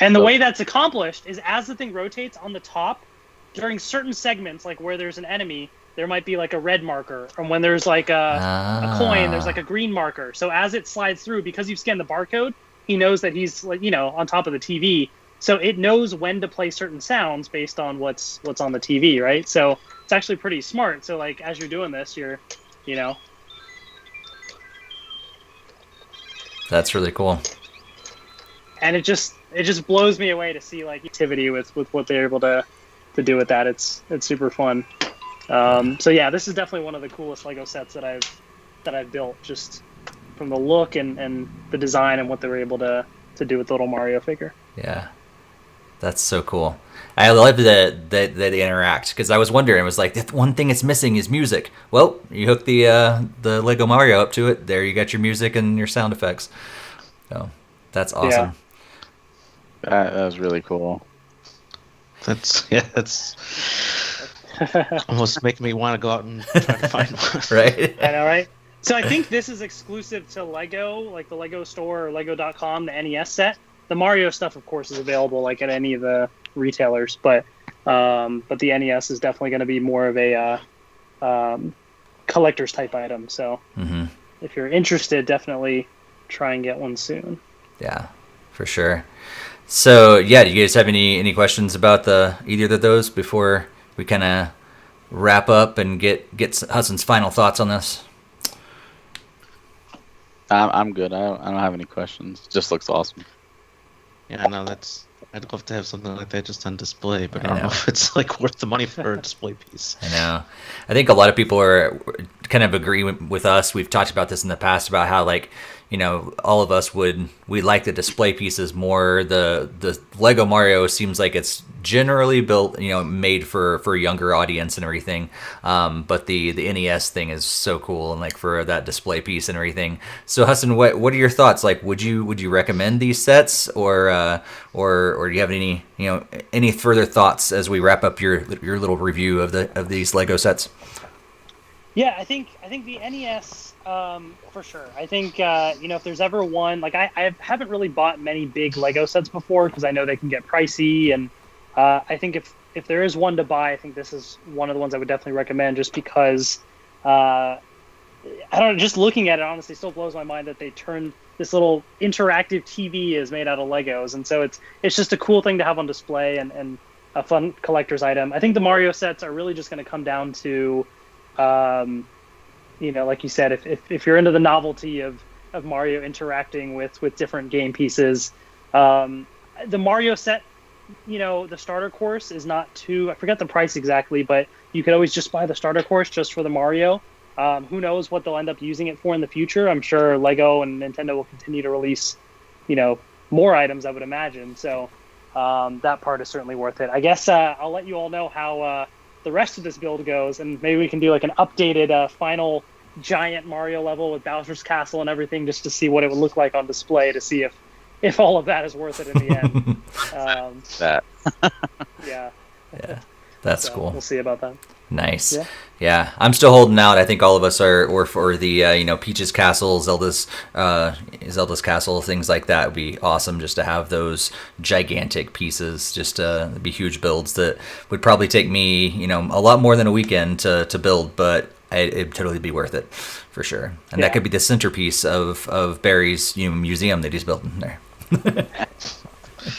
And the way that's accomplished is as the thing rotates on the top, during certain segments, like where there's an enemy, there might be like a red marker, and when there's like a coin, there's like a green marker. So as it slides through, because you've scanned the barcode, he knows that he's like, on top of the TV. So it knows when to play certain sounds based on what's on the TV, right? So it's actually pretty smart. So like as you're doing this, you're. That's really cool. And it just blows me away to see like activity with what they're able to do with that. It's super fun. So yeah, this is definitely one of the coolest Lego sets that I've built, just from the look and the design and what they were able to do with the little Mario figure. Yeah, that's so cool. I love that they interact, because I was wondering, it was like, the one thing it's missing is music. Well, you hook the Lego Mario up to it, there you got your music and your sound effects. So that's awesome. That was really cool. That's almost making me want to go out and try to find one. Right? I know, right? So I think this is exclusive to Lego, like the Lego store or Lego.com, the NES set. The Mario stuff, of course, is available like at any of the retailers, but the NES is definitely going to be more of a collector's type item. So if you're interested, definitely try and get one soon. Yeah, for sure. So yeah, do you guys have any questions about either of those before we kind of wrap up and get Hassan's final thoughts on this? I'm good. I don't have any questions. It just looks awesome. Yeah, no, I'd love to have something like that just on display, but I don't know if it's like worth the money for a display piece. I know. I think a lot of people are kind of agree with us. We've talked about this in the past about how, like, you know, all of us we like the display pieces more. The Lego Mario seems like it's generally built, you know, made for a younger audience and everything. But the NES thing is so cool, and like for that display piece and everything. So Hassan, what are your thoughts? Like, would you recommend these sets, or do you have any further thoughts as we wrap up your little review of these Lego sets? Yeah, I think the NES, for sure. I think if there's ever one, like I haven't really bought many big Lego sets before because I know they can get pricey, and I think if there is one to buy, I think this is one of the ones I would definitely recommend, just because I don't know, just looking at it honestly still blows my mind that they turned this little interactive TV is made out of Legos, and so it's just a cool thing to have on display and a fun collector's item. I think the Mario sets are really just going to come down to like you said, if you're into the novelty of Mario interacting with different game pieces, the Mario set, the starter course is not too, I forget the price exactly, but you could always just buy the starter course just for the Mario. Who knows what they'll end up using it for in the future. I'm sure Lego and Nintendo will continue to release, more items, I would imagine. So that part is certainly worth it. I guess I'll let you all know how the rest of this build goes, and maybe we can do like an updated final giant Mario level with Bowser's Castle and everything, just to see what it would look like on display, to see if all of that is worth it in the end. Yeah, that's cool. We'll see about that. Nice. Yeah, I'm still holding out. I think all of us are for the Peach's Castle, Zelda's Castle, things like that. Would be awesome just to have those gigantic pieces. Just it'd be huge builds that would probably take me a lot more than a weekend to build, but it'd totally be worth it for sure. And that could be the centerpiece of Barry's museum that he's building there.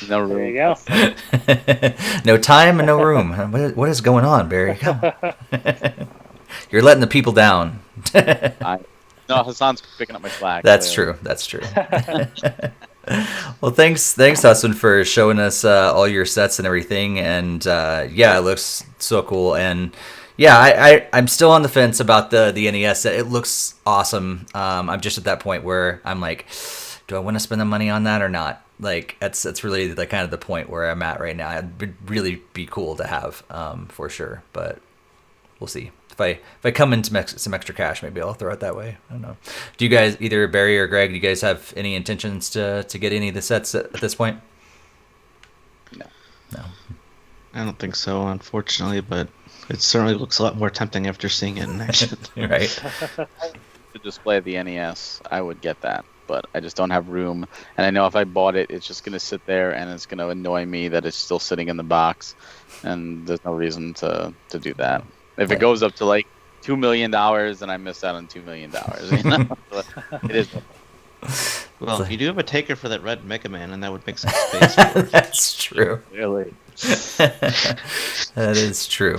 No room. There you go. No time and no room. What is going on, Barry? Come on. You're letting the people down. No, Hassan's picking up my slack. That's true. That's true. Well, thanks, Hassan, for showing us all your sets and everything. And it looks so cool. And I'm still on the fence about the NES set. It looks awesome. I'm just at that point where I'm like, do I want to spend the money on that or not? Like, that's really the kind of the point where I'm at right now. It'd really be cool to have, for sure. But we'll see. If I come into some extra cash, maybe I'll throw it that way. I don't know. Do you guys, either Barry or Greg, do you guys have any intentions to get any of the sets at this point? No. I don't think so, unfortunately, but it certainly looks a lot more tempting after seeing it in action. Right. To display the NES, I would get that, but I just don't have room. And I know if I bought it, it's just going to sit there and it's going to annoy me that it's still sitting in the box, and there's no reason to do that. If it goes up to like $2 million, then I miss out on $2 million. It is. Well, you do have a taker for that red Mega Man, and that would make some space for it. That's true. Really. That is true.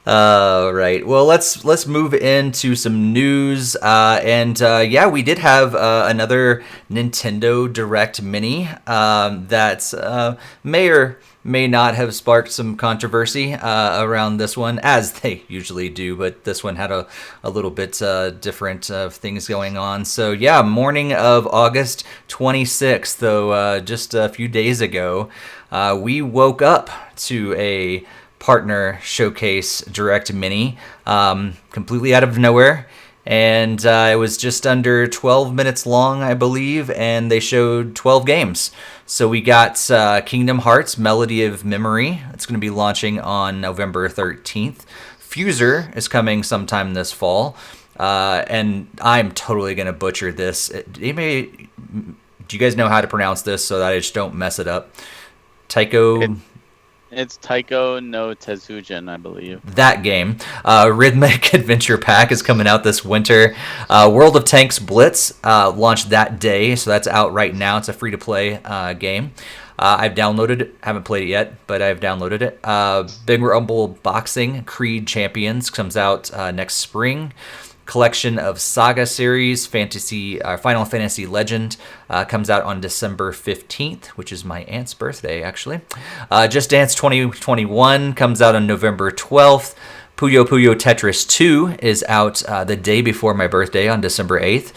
Right. Well, let's move into some news. We did have another Nintendo Direct Mini that may or may not have sparked some controversy around this one, as they usually do, but this one had a little bit different of things going on. So morning of August 26th, though, just a few days ago, we woke up to a partner showcase Direct Mini completely out of nowhere. and it was just under 12 minutes long, I believe, and they showed 12 games. So we got Kingdom Hearts Melody of Memory. It's going to be launching on November 13th. Fuser is coming sometime this fall, and I'm totally going to butcher this. Do you guys know how to pronounce this so that I just don't mess it up? It's Taiko no Tetsujin, I believe. That game. Rhythmic Adventure Pack is coming out this winter. World of Tanks Blitz launched that day, so that's out right now. It's a free-to-play game. I've downloaded it. Haven't played it yet, but I've downloaded it. Big Rumble Boxing Creed Champions comes out next spring. Collection of Saga series, Final Fantasy Legend comes out on December 15th, which is my aunt's birthday, actually. Just Dance 2021 comes out on November 12th. Puyo Tetris 2 is out the day before my birthday on December 8th.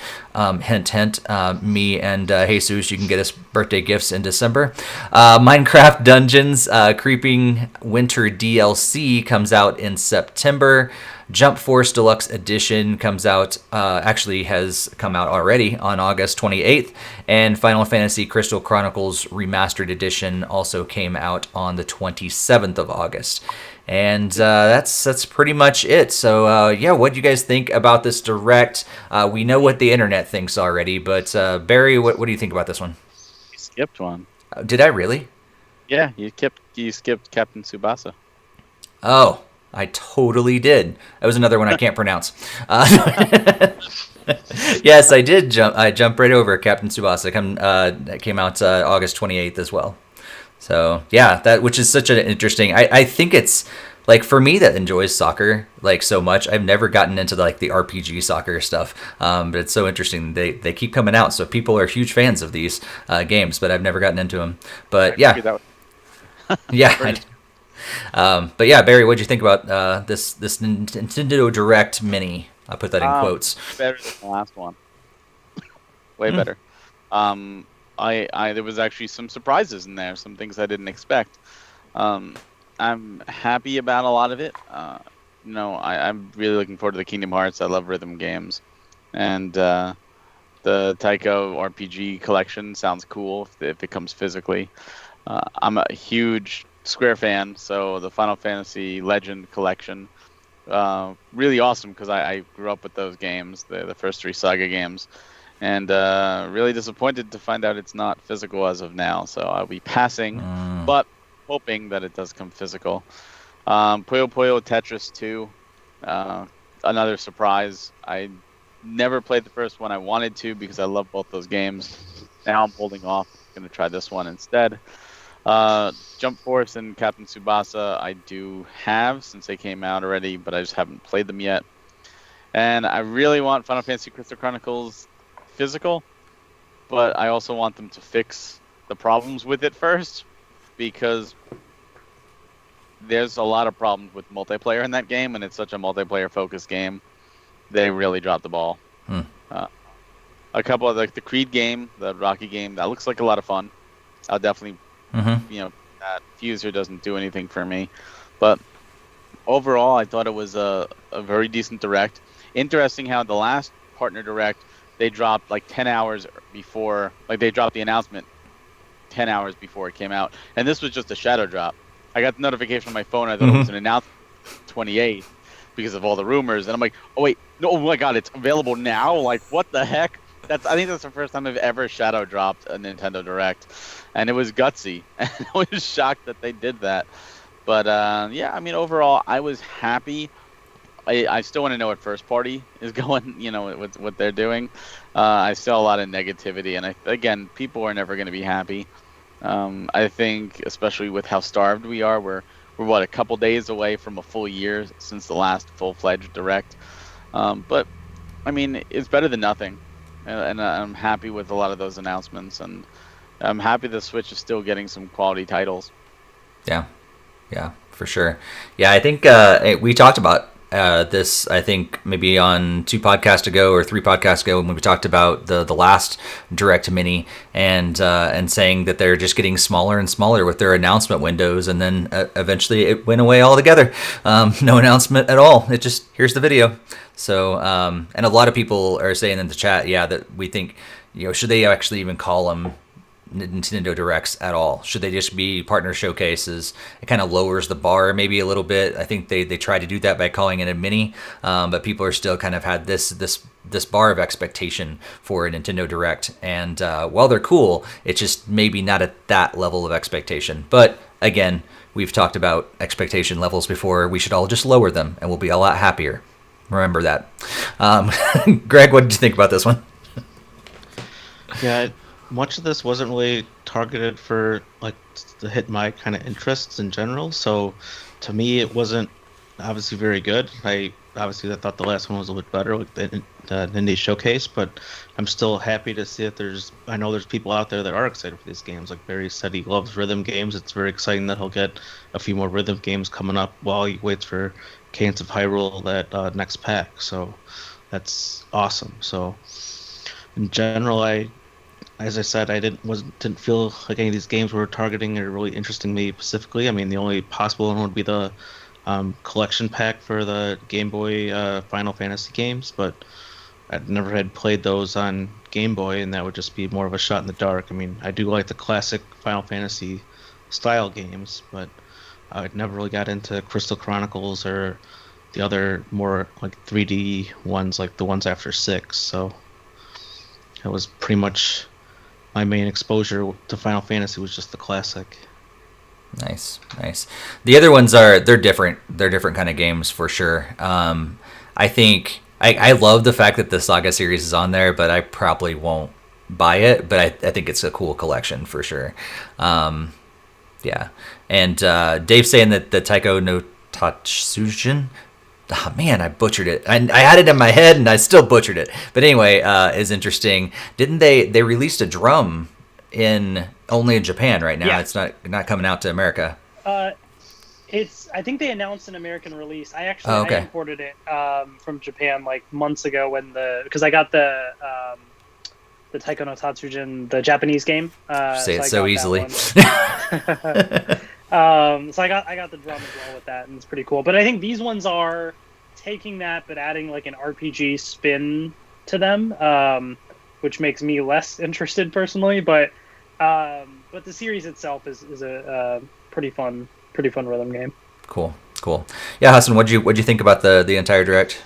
Hint, hint, me and Jesus, you can get us birthday gifts in December. Minecraft Dungeons Creeping Winter DLC comes out in September. Jump Force Deluxe Edition comes out, has come out already on August 28th. And Final Fantasy Crystal Chronicles Remastered Edition also came out on the 27th of August. And that's pretty much it. So, what do you guys think about this Direct? We know what the internet thinks already, but Barry, what do you think about this one? You skipped one. Did I really? Yeah, you skipped Captain Tsubasa. Oh, I totally did. That was another one I can't pronounce. Yes, I did jump. I jumped right over Captain Tsubasa. That came out August 28th as well. So yeah, which is such an interesting. I think it's like for me that enjoys soccer like so much. I've never gotten into the RPG soccer stuff, but it's so interesting. They keep coming out, so people are huge fans of these games. But I've never gotten into them. But yeah, yeah. But yeah, Barry, what'd you think about this Nintendo Direct Mini? I put that in quotes. Better than the last one. Way better. There was actually some surprises in there, some things I didn't expect. I'm happy about a lot of it. I'm really looking forward to the Kingdom Hearts. I love rhythm games, and the Taiko RPG collection sounds cool if it comes physically. I'm a huge Square fan, so the Final Fantasy Legend collection, really awesome because I grew up with those games, the first 3 Saga games, and really disappointed to find out it's not physical as of now. So I'll be passing, but hoping that it does come physical. Puyo Tetris 2, another surprise. I never played the first one. I wanted to because I love both those games. Now I'm holding off. I'm going to try this one instead. Jump Force and Captain Tsubasa I do have since they came out already, but I just haven't played them yet. And I really want Final Fantasy Crystal Chronicles physical, but I also want them to fix the problems with it first, because there's a lot of problems with multiplayer in that game, and it's such a multiplayer focused game. They really dropped the ball. A couple of the Creed game, the Rocky game, that looks like a lot of fun. I'll definitely that Fuser doesn't do anything for me, but overall I thought it was a very decent Direct. Interesting how the last partner Direct they dropped like 10 hours before, like they dropped the announcement 10 hours before it came out, and this was just a shadow drop. I got the notification on my phone. I thought it was an announcement 28 because of all the rumors, and I'm like, oh wait, no, oh my god, it's available now. Like, what the heck? I think that's the first time I've ever shadow dropped a Nintendo Direct, and it was gutsy. And I was shocked that they did that. But overall, I was happy. I still want to know what first party is going, with what they're doing. I still a lot of negativity, and again, people are never going to be happy. I think, especially with how starved we are, we're a couple days away from a full year since the last full-fledged Direct. But I mean, it's better than nothing. And I'm happy with a lot of those announcements, and I'm happy the Switch is still getting some quality titles. Yeah, for sure. Yeah, I think we talked about this, I think, maybe on 2 podcasts ago or 3 podcasts ago when we talked about the last Direct Mini and saying that they're just getting smaller and smaller with their announcement windows, and then eventually it went away altogether. No announcement at all. It just, here's the video. So, and a lot of people are saying in the chat, that we think, should they actually even call them Nintendo Directs at all? Should they just be partner showcases? It kind of lowers the bar maybe a little bit. I think they tried to do that by calling it a mini, but people are still kind of had this bar of expectation for a Nintendo Direct, and while they're cool, it's just maybe not at that level of expectation. But again, we've talked about expectation levels before. We should all just lower them and we'll be a lot happier. Remember that. Greg, what did you think about this one? Yeah, much of this wasn't really targeted for to hit my kind of interests in general. So to me, it wasn't obviously very good. I thought the last one was a little bit better, like the Indie Showcase. But I'm still happy to see that I know there's people out there that are excited for these games. Like Barry said, he loves rhythm games. It's very exciting that he'll get a few more rhythm games coming up while he waits for Cadence of Hyrule, that next pack. So that's awesome. So in general, as I said, I didn't feel like any of these games were targeting or really interesting me specifically. I mean, the only possible one would be the collection pack for the Game Boy Final Fantasy games, but I'd never had played those on Game Boy, and that would just be more of a shot in the dark. I mean, I do like the classic Final Fantasy style games, but I never really got into Crystal Chronicles or the other more like 3D ones, like the ones after 6. So it was pretty much my main exposure to Final Fantasy was just the classic. Nice. The other ones they're different. They're different kind of games for sure. I think I love the fact that the Saga series is on there, but I probably won't buy it. But I think it's a cool collection for sure. Yeah. And Dave's saying that the Taiko no Tatsujin. Oh, man, I butchered it. I had it in my head and I still butchered it. But anyway, is interesting. Didn't they released a drum only in Japan right now? Yeah. It's not coming out to America. I think they announced an American release. I imported it from Japan like months ago because I got the Taiko no Tatsujin, the Japanese game. Say it so easily. So I got the drum as well with that, and it's pretty cool. But I think these ones are taking that but adding like an RPG spin to them, which makes me less interested personally. But the series itself is a pretty fun rhythm game. Cool. Yeah, Hassan, what'd you think about the entire Direct?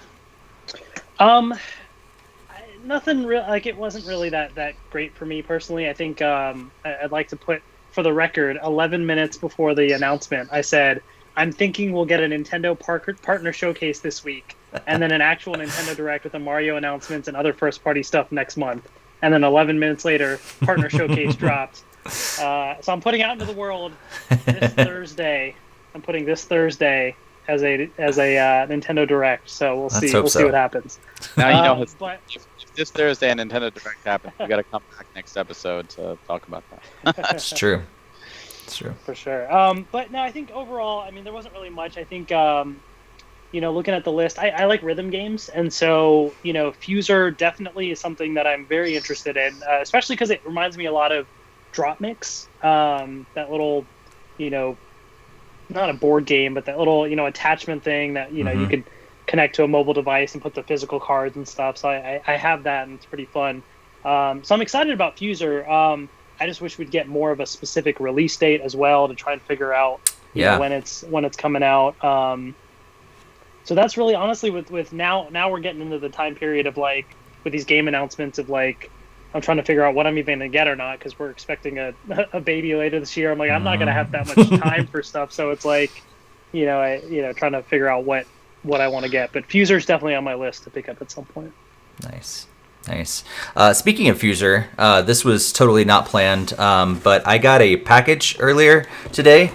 Nothing real. Like, it wasn't really that great for me personally. I think I'd like to put, for the record, 11 minutes before the announcement, I said, I'm thinking we'll get a Nintendo partner showcase this week, and then an actual Nintendo Direct with the Mario announcements and other first-party stuff next month. And then 11 minutes later, partner showcase dropped. So I'm putting out into the world this Thursday. I'm putting this Thursday as a Nintendo Direct. So we'll see. We'll see what happens. Now if this Thursday a Nintendo Direct happens, we got to come back next episode to talk about that. It's true. It's true. For sure. But no, I think overall, I mean, there wasn't really much. I think, looking at the list, I like rhythm games. And so, Fuser definitely is something that I'm very interested in, especially because it reminds me a lot of Drop Mix. That little, not a board game, but that little, attachment thing that, you could connect to a mobile device and put the physical cards and stuff. So I have that, and it's pretty fun. So I'm excited about Fuser. I just wish we'd get more of a specific release date as well to try and figure out when it's coming out. So that's really, honestly, with now we're getting into the time period of like with these game announcements of like I'm trying to figure out what I'm even gonna get or not, because we're expecting a baby later this year. I'm like, I'm not gonna have that much time for stuff. So it's like, trying to figure out what I want to get. But Fuser's definitely on my list to pick up at some point. Nice. Speaking of Fuser, this was totally not planned, but I got a package earlier today.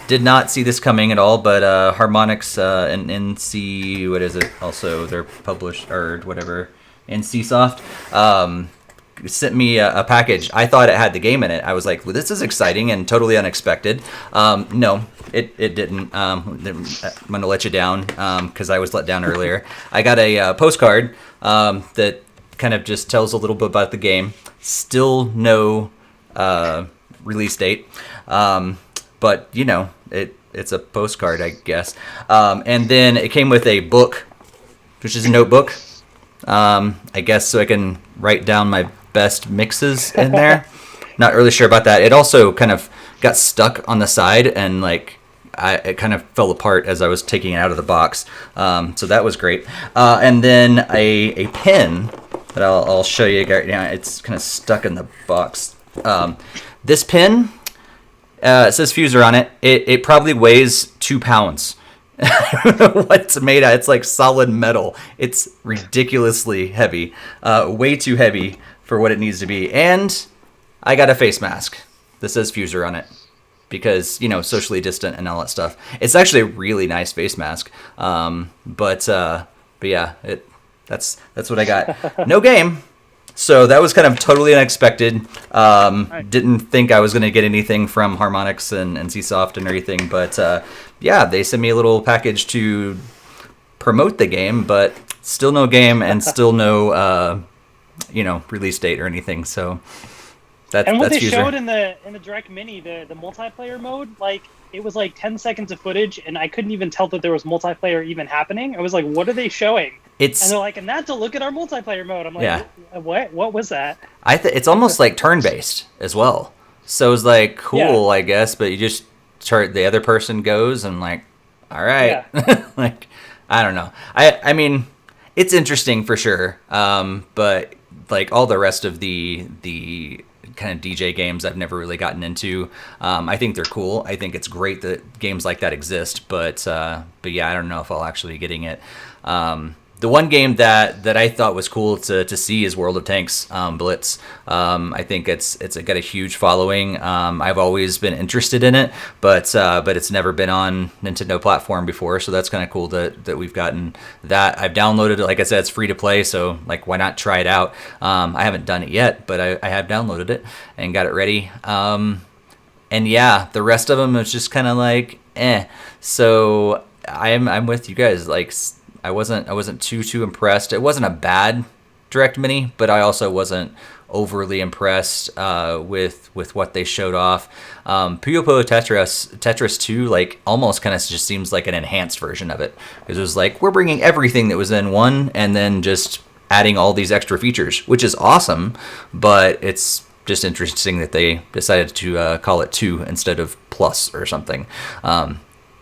Did not see this coming at all, but Harmonix and NC, what is it? Also, they're published or whatever, NCSoft. sent me a package. I thought it had the game in it. I was like, well, this is exciting and totally unexpected. No, it didn't. I'm going to let you down because I was let down earlier. I got a postcard that kind of just tells a little bit about the game. Still no release date. But, you know, it's a postcard, I guess. And then it came with a book, which is a notebook. I guess so I can write down my best mixes in there. Not really sure about that. It also kind of got stuck on the side and like it kind of fell apart as I was taking it out of the box. So that was great. And then a pen that I'll show you. Yeah, it's kind of stuck in the box. This pen, it says Fuser on it. It probably weighs 2 pounds. I don't know what it's made of. It's like solid metal. It's ridiculously heavy. Way too heavy for what it needs to be. And I got a face mask that says Fuser on it. Because, you know, socially distant and all that stuff. It's actually a really nice face mask. But yeah, that's what I got. No game. So that was kind of totally unexpected. Didn't think I was going to get anything from Harmonix and NCSoft and everything. But yeah, they sent me a little package to promote the game, but still no game and still no, you know, release date or anything. So that's and what they Fuser. showed in the Direct Mini, the multiplayer mode, like it was like 10 seconds of footage, and I couldn't even tell that there was multiplayer even happening. I was like, what are they showing? And they're like, and that's a look at our multiplayer mode. I'm like, yeah. What was that? It's almost like turn-based as well. So it's like, cool, Yeah. I guess, but you just chart the other person goes and like, all right. Yeah. Like, I don't know. I mean, it's interesting for sure. But like all the rest of the kind of DJ games I've never really gotten into. I think they're cool. I think it's great that games like that exist, but yeah, I don't know if I'll actually be getting it. The one game that I thought was cool to see is World of Tanks, Blitz. I think it's got a huge following. I've always been interested in it, but it's never been on Nintendo platform before, so that's kind of cool that we've gotten that. I've downloaded it. Like I said, it's free to play, so like why not try it out? I haven't done it yet, but I have downloaded it and got it ready. And yeah, the rest of them is just kind of like So I'm with you guys. Like, I wasn't too impressed. It wasn't a bad Direct Mini, but I also wasn't overly impressed with what they showed off. Puyo Tetris 2 like almost kind of just seems like an enhanced version of it, because it was like we're bringing everything that was in one and then just adding all these extra features, which is awesome, but it's just interesting that they decided to call it 2 instead of Plus or something.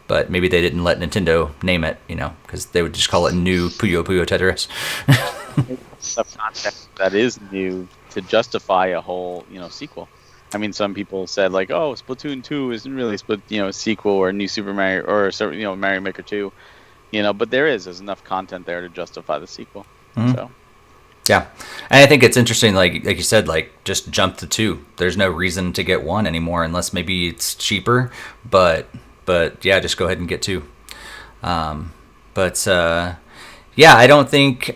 But maybe they didn't let Nintendo name it, you know, because they would just call it New Puyo Tetris. Subcontext that is new to justify a whole, you know, sequel. I mean, some people said like, oh, Splatoon 2 isn't really a sequel or a new Super Mario or Mario Maker 2, you know, but there's enough content there to justify the sequel. Mm-hmm. So. Yeah, and I think it's interesting, like you said, like just jump to 2. There's no reason to get 1 anymore unless maybe it's cheaper, but yeah, just go ahead and get 2. Yeah, I don't think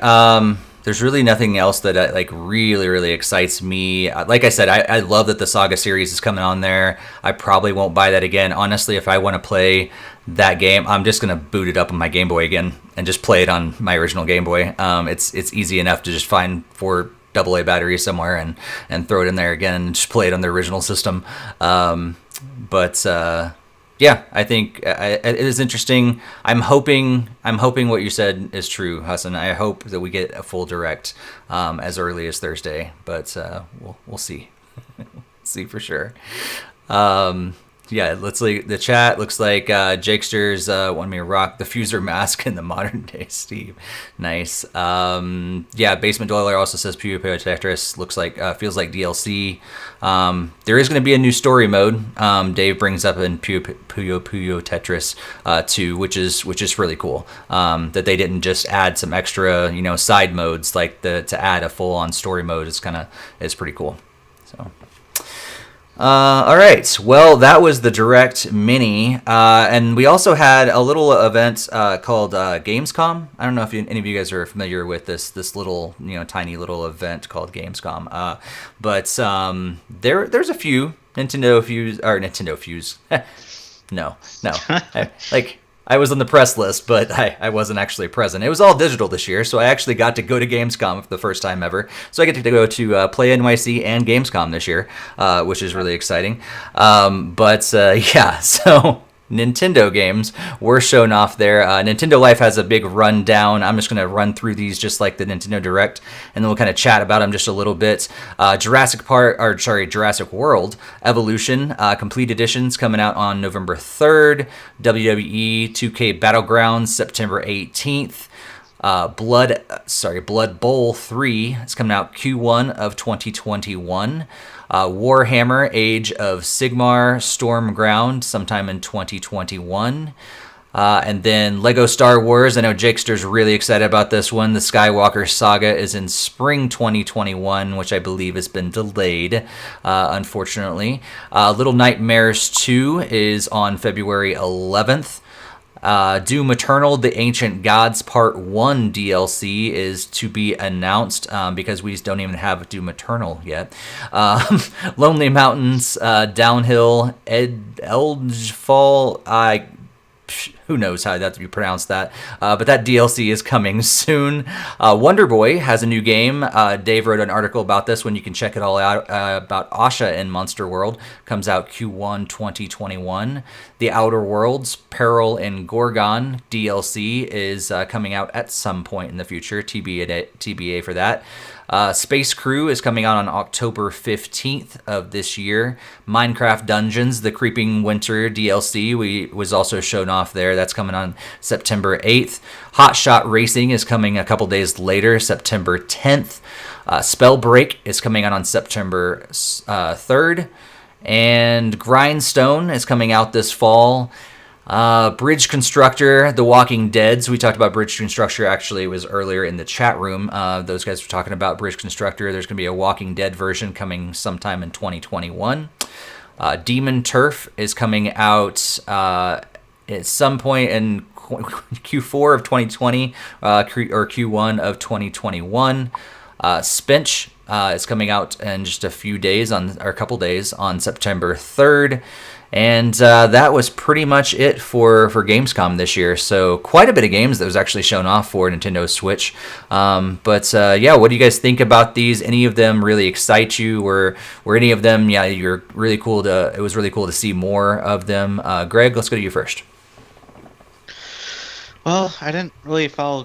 there's really nothing else that like really excites me. Like I said, I love that the Saga series is coming on there. I probably won't buy that again. Honestly, if I want to play that game, I'm just gonna boot it up on my Game Boy again and just play it on my original Game Boy. It's easy enough to just find 4 AA batteries somewhere and throw it in there again and just play it on the original system. Yeah, I think it is interesting. I'm hoping what you said is true, Hassan. I hope that we get a full direct as early as Thursday, but we'll see. See for sure. Yeah, let's see. The chat looks like Jakesters want me to rock the Fuser mask in the modern day Steve. Nice. Yeah, Basement Dweller also says Puyo Tetris looks like feels like DLC. There is going to be a new story mode. Dave brings up in Puyo Tetris 2, which is really cool. That they didn't just add some extra side modes like to add a full on story mode is pretty cool. So. All right. Well, that was the Direct Mini, and we also had a little event called Gamescom. I don't know if any of you guys are familiar with this little, tiny little event called Gamescom. But there's a few NintendoFuse. No. I was on the press list, but I wasn't actually present. It was all digital this year, so I actually got to go to Gamescom for the first time ever. So I get to go to Play NYC and Gamescom this year, which is really exciting. So Nintendo games were shown off there. Nintendo Life has a big rundown. I'm just going to run through these just like the Nintendo Direct, and then we'll kind of chat about them just a little bit. Jurassic World Evolution Complete Editions coming out on November 3rd. WWE 2K Battlegrounds September 18th. Blood Bowl 3 is coming out Q1 of 2021. Warhammer Age of Sigmar Stormground sometime in 2021. And then Lego Star Wars. I know Jakester's really excited about this one. The Skywalker Saga is in spring 2021, which I believe has been delayed, unfortunately. Little Nightmares 2 is on February 11th. Doom Eternal, The Ancient Gods Part 1 DLC is to be announced because we don't even have Doom Eternal yet. Lonely Mountains, Downhill, Eldfall, who knows how that to be pronounced that, but that DLC is coming soon. Wonderboy has a new game. Dave wrote an article about this one. You can check it all out about Asha in Monster World. Comes out Q1 2021. The Outer Worlds, Peril in Gorgon DLC is coming out at some point in the future. TBA for that. Space Crew is coming out on October 15th of this year. Minecraft Dungeons, the Creeping Winter DLC was also shown off there. That's coming on September 8th. Hot Shot Racing is coming a couple days later, September 10th. Spellbreak is coming out on September 3rd. And Grindstone is coming out this fall. Bridge Constructor, The Walking Dead. So we talked about Bridge Constructor, actually, it was earlier in the chat room. Those guys were talking about Bridge Constructor. There's going to be a Walking Dead version coming sometime in 2021. Demon Turf is coming out at some point in Q4 of 2020 or Q1 of 2021. Spinch is coming out in just a couple days on September 3rd. And that was pretty much it for Gamescom this year. So quite a bit of games that was actually shown off for Nintendo Switch. What do you guys think about these? Any of them really excite you? Were any of them, it was really cool to see more of them. Greg, let's go to you first. Well, I didn't really follow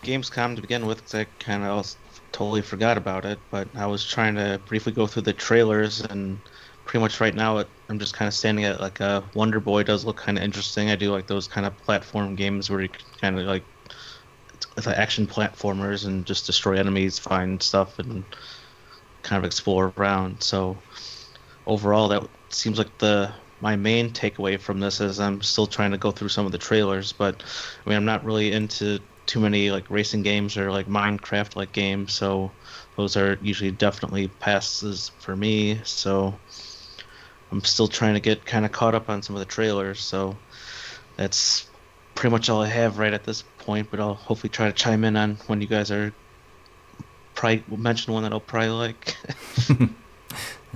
Gamescom to begin with because I kind of totally forgot about it. But I was trying to briefly go through the trailers, and pretty much right now I'm just kind of standing at like a Wonderboy. Does look kind of interesting. I do like those kind of platform games where you kind of like it's like action platformers and just destroy enemies, find stuff, and kind of explore around. So overall, that seems like my main takeaway from this is I'm still trying to go through some of the trailers, but I mean I'm not really into too many like racing games or like Minecraft like games, so those are usually definitely passes for me. So I'm still trying to get kind of caught up on some of the trailers, so that's pretty much all I have right at this point, but I'll hopefully try to chime in on when you guys are probably mention one that I'll probably like.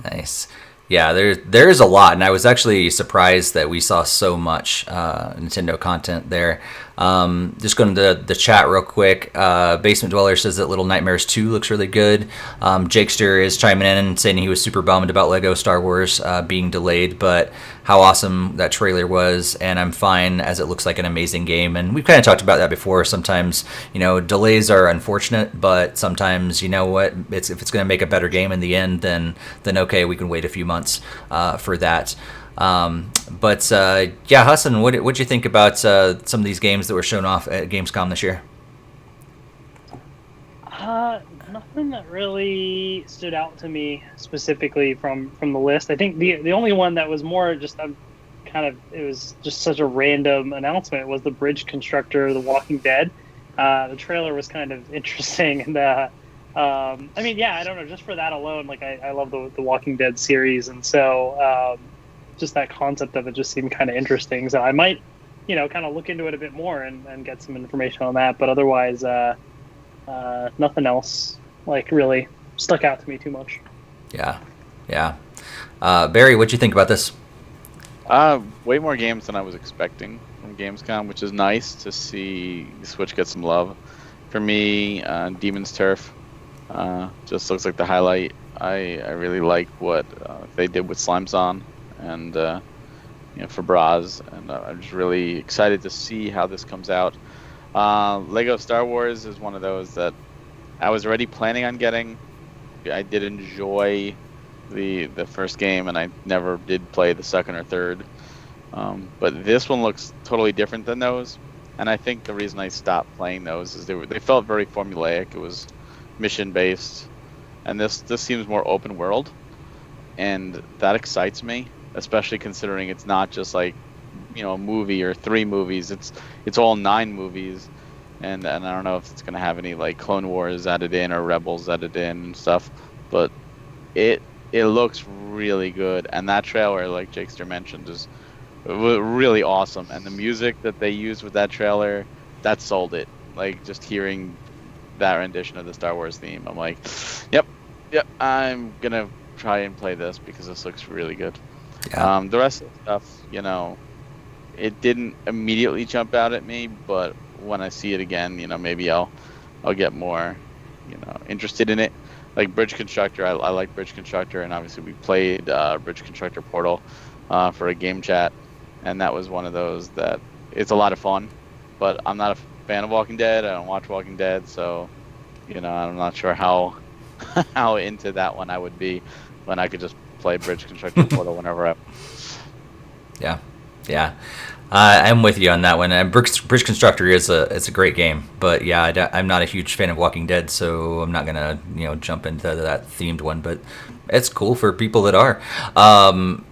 Nice. Yeah, there's a lot, and I was actually surprised that we saw so much Nintendo content there. Just going to the chat real quick. Basement Dweller says that Little Nightmares 2 looks really good. Jakester is chiming in and saying he was super bummed about Lego Star Wars being delayed, but how awesome that trailer was, and I'm fine as it looks like an amazing game. And we've kind of talked about that before. Sometimes, delays are unfortunate, but sometimes, if it's going to make a better game in the end, then okay, we can wait a few months for that. Hassan, what'd you think about some of these games that were shown off at Gamescom this year? Nothing that really stood out to me specifically from the list. I think the only one that was more just it was just such a random announcement was the Bridge Constructor, The Walking Dead. The trailer was kind of interesting, and I mean, yeah, I don't know. Just for that alone, like I love the Walking Dead series, and so just that concept of it just seemed kind of interesting. So I might, kind of look into it a bit more and get some information on that. But otherwise, nothing else like really stuck out to me too much. Yeah. Barry, what'd you think about this? Way more games than I was expecting from Gamescom, which is nice to see Switch get some love. For me, Demon's Turf just looks like the highlight. I really like what they did with Slimeson and for Braz, and I'm just really excited to see how this comes out. Lego Star Wars is one of those that I was already planning on getting. I did enjoy the first game, and I never did play the second or third. But this one looks totally different than those, and I think the reason I stopped playing those is they felt very formulaic. It was mission based, and this seems more open world, and that excites me, especially considering it's not just like a movie or 3 movies. It's all 9 movies, and I don't know if it's gonna have any like Clone Wars added in or Rebels added in and stuff, but it looks really good, and that trailer, like Jakester mentioned, is really awesome, and the music that they used with that trailer, that sold it. Like, just hearing that rendition of the Star Wars theme, I'm like, yep, I'm gonna try and play this because this looks really good. Yeah. The rest of the stuff, it didn't immediately jump out at me, but when I see it again, maybe I'll get more, interested in it. Like Bridge Constructor, I like Bridge Constructor, and obviously we played Bridge Constructor Portal for a game chat, and that was one of those that it's a lot of fun, but I'm not a fan of Walking Dead. I don't watch Walking Dead, so I'm not sure how how into that one I would be when I could just play Bridge Constructor Portal whenever I. Yeah. I'm with you on that one. And Bridge Constructor is a great game, but yeah, I'm not a huge fan of Walking Dead, so I'm not gonna jump into that themed one. But it's cool for people that are. I'm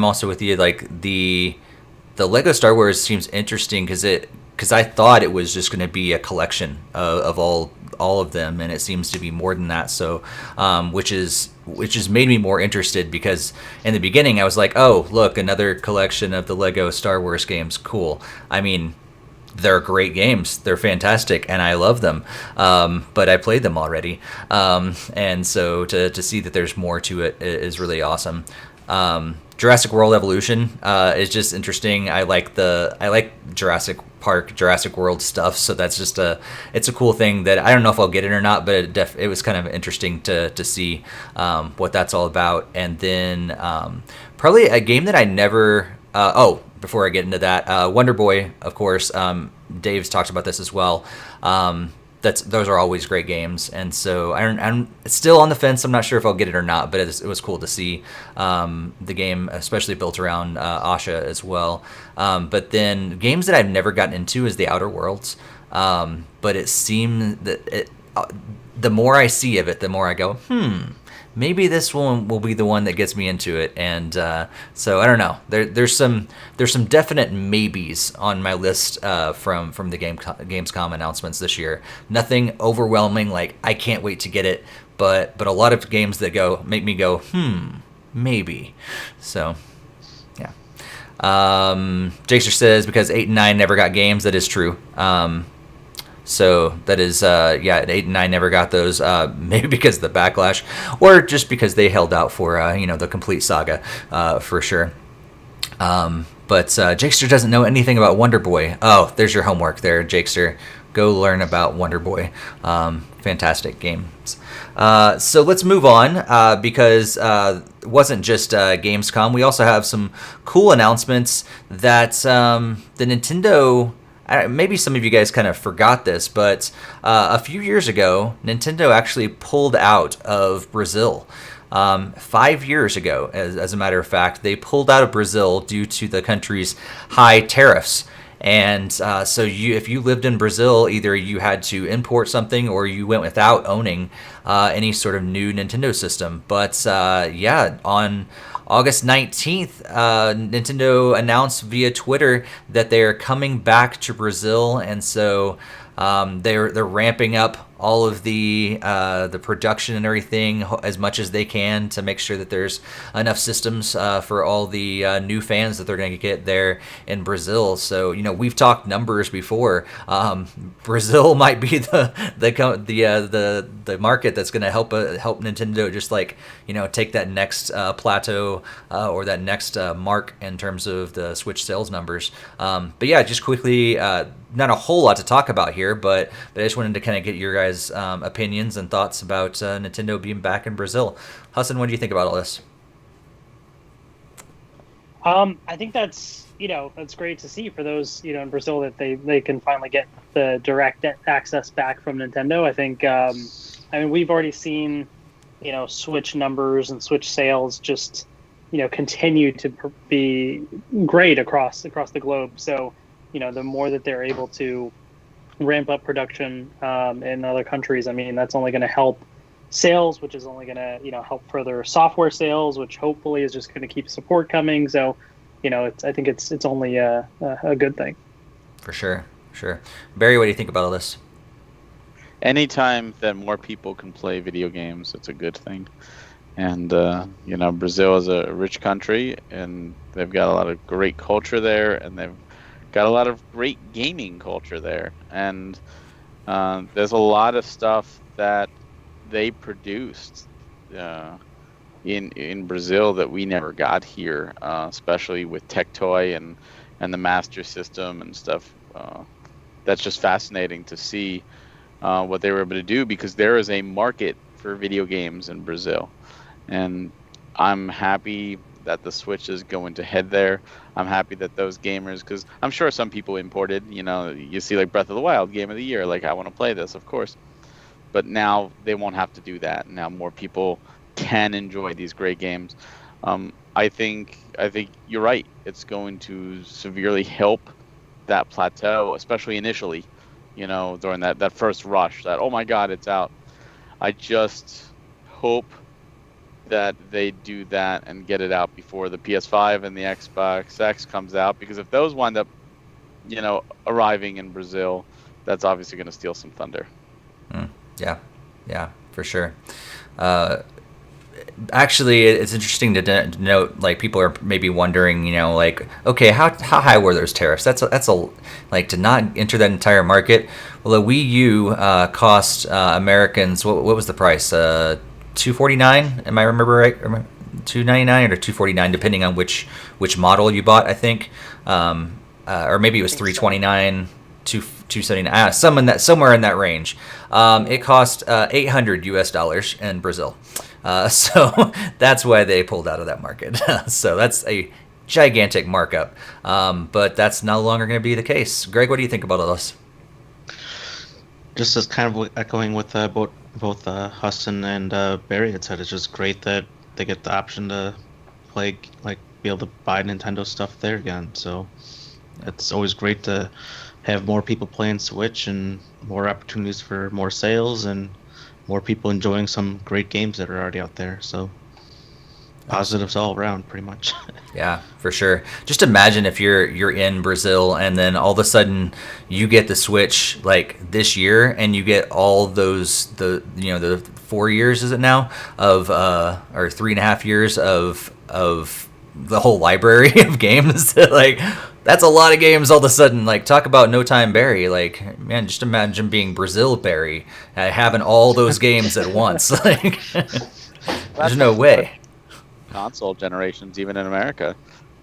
also with you. Like the Lego Star Wars seems interesting because I thought it was just gonna be a collection of all of them, and it seems to be more than that. So, which has made me more interested, because in the beginning I was like, oh, look, another collection of the Lego Star Wars games. Cool. I mean, they're great games. They're fantastic, and I love them. But I played them already. And so to see that there's more to it is really awesome. Jurassic World Evolution is just interesting. I like Jurassic Park, Jurassic World stuff, so that's just it's a cool thing that I don't know if I'll get it or not, but it was kind of interesting to see what that's all about. And then probably a game that I never before I get into that, Wonderboy, of course. Dave's talked about this as well. Those are always great games, and so I'm still on the fence. I'm not sure if I'll get it or not, but it was cool to see the game, especially built around Asha as well. But then games that I've never gotten into is the Outer Worlds, but it seemed that the more I see of it, the more I go, maybe this one will be the one that gets me into it. And so I don't know. There's some definite maybes on my list from the Gamescom announcements this year. Nothing overwhelming, like I can't wait to get it, but a lot of games that make me go, maybe. So yeah. Jacer says because 8 and 9 never got games. That is true. So that is, 8 and 9 never got those, maybe because of the backlash, or just because they held out for, the complete saga, for sure. But Jakester doesn't know anything about Wonderboy. Oh, there's your homework there, Jakester. Go learn about Wonderboy. Fantastic games. So let's move on, because it wasn't just Gamescom. We also have some cool announcements that the Nintendo... Maybe some of you guys kind of forgot this, but a few years ago, Nintendo actually pulled out of Brazil. 5 years ago, as a matter of fact, they pulled out of Brazil due to the country's high tariffs. And so if you lived in Brazil, either you had to import something or you went without owning any sort of new Nintendo system. But on August 19th, Nintendo announced via Twitter that they're coming back to Brazil, and so they're ramping up all of the production and everything as much as they can to make sure that there's enough systems for all the new fans that they're going to get there in Brazil. So we've talked numbers before. Brazil might be the market that's going to help Nintendo just take that next plateau or that next mark in terms of the Switch sales numbers. But yeah, just quickly, not a whole lot to talk about here, but I just wanted to kind of get your guys' opinions and thoughts about Nintendo being back in Brazil. Hassan, what do you think about all this? I think that's great to see for those in Brazil that they can finally get the direct access back from Nintendo. I think we've already seen Switch numbers and Switch sales just continue to be great across the globe. So the more that they're able to ramp up production in other countries, that's only going to help sales, which is only going to help further software sales, which hopefully is just going to keep support coming. So I think it's only a good thing. For sure. Barry, what do you think about all this? Anytime that more people can play video games, it's a good thing. And Brazil is a rich country, and they've got a lot of great culture there, and they've got a lot of great gaming culture there. And there's a lot of stuff that they produced in Brazil that we never got here, especially with Tectoy and the Master System and stuff. That's just fascinating to see what they were able to do, because there is a market for video games in Brazil. And I'm happy that the Switch is going to head there. I'm happy that those gamers, because I'm sure some people imported, you see like Breath of the Wild, Game of the Year, like I want to play this, of course. But now they won't have to do that. Now more people can enjoy these great games. I think you're right. It's going to severely help that plateau, especially initially, during that first rush, that, oh my God, it's out. I just hope that they do that and get it out before the PS5 and the Xbox X comes out, because if those wind up, arriving in Brazil, that's obviously going to steal some thunder. Yeah, for sure. Actually, it's interesting to note, like, people are maybe wondering, okay, how high were those tariffs? That's to not enter that entire market. Well, the Wii U cost Americans, what was the price? $249? Am I remember right? $299 or $249, depending on which model you bought, I think, or maybe it was $329. $279, somewhere in that range. It cost $800 in Brazil. So that's why they pulled out of that market. So that's a gigantic markup. But that's no longer going to be the case. Greg, what do you think about all this? Just as kind of echoing with both Hassan and Barry had said, it's just great that they get the option to play, be able to buy Nintendo stuff there again. So it's always great to have more people playing Switch and more opportunities for more sales and more people enjoying some great games that are already out there. So positives all around, pretty much. Yeah, for sure. Just imagine if you're in Brazil and then all of a sudden you get the Switch this year, and you get all those the 4 years, is it now, of or 3.5 years of the whole library of games. That's a lot of games all of a sudden. Talk about No Time Barry. Man, just imagine being Brazil Barry, having all those games at once. There's no way. Console generations, even in America,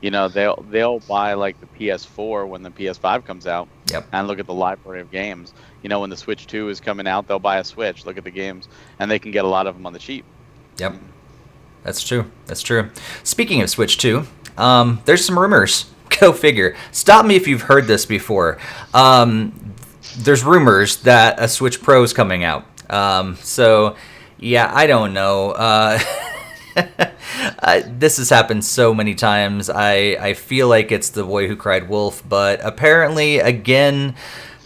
they'll buy the PS4 when the PS5 comes out. Yep. And look at the library of games. When the Switch 2 is coming out, they'll buy a Switch, look at the games, and they can get a lot of them on the cheap. Yep. That's true. Speaking of Switch 2, there's some rumors. Go figure. Stop me if you've heard this before. There's rumors that a Switch Pro is coming out. So, yeah, I don't know. This has happened so many times. I feel like it's the boy who cried wolf, but apparently, again,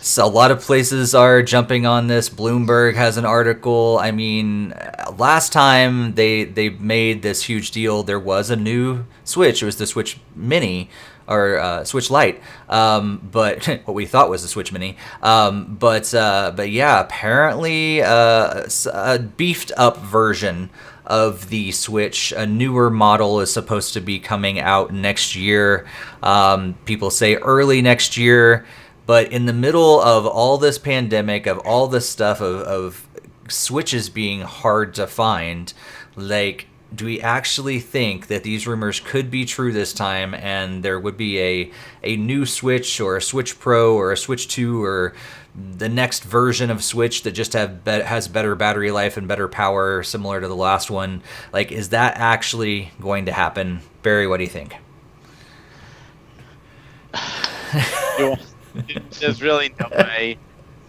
So a lot of places are jumping on this. Bloomberg has an article. I mean, last time they made this huge deal, there was a new Switch. It was the Switch Mini or Switch Lite, but what we thought was the Switch Mini. But yeah, apparently a beefed up version of the Switch, a newer model, is supposed to be coming out next year. People say early next year. But in the middle of all this pandemic, of all this stuff, of Switches being hard to find, like, do we actually think that these rumors could be true this time, and there would be a new Switch, or a Switch Pro, or a Switch 2, or the next version of Switch that just has better battery life and better power, similar to the last one? Like, is that actually going to happen? Barry, what do you think? There's really no way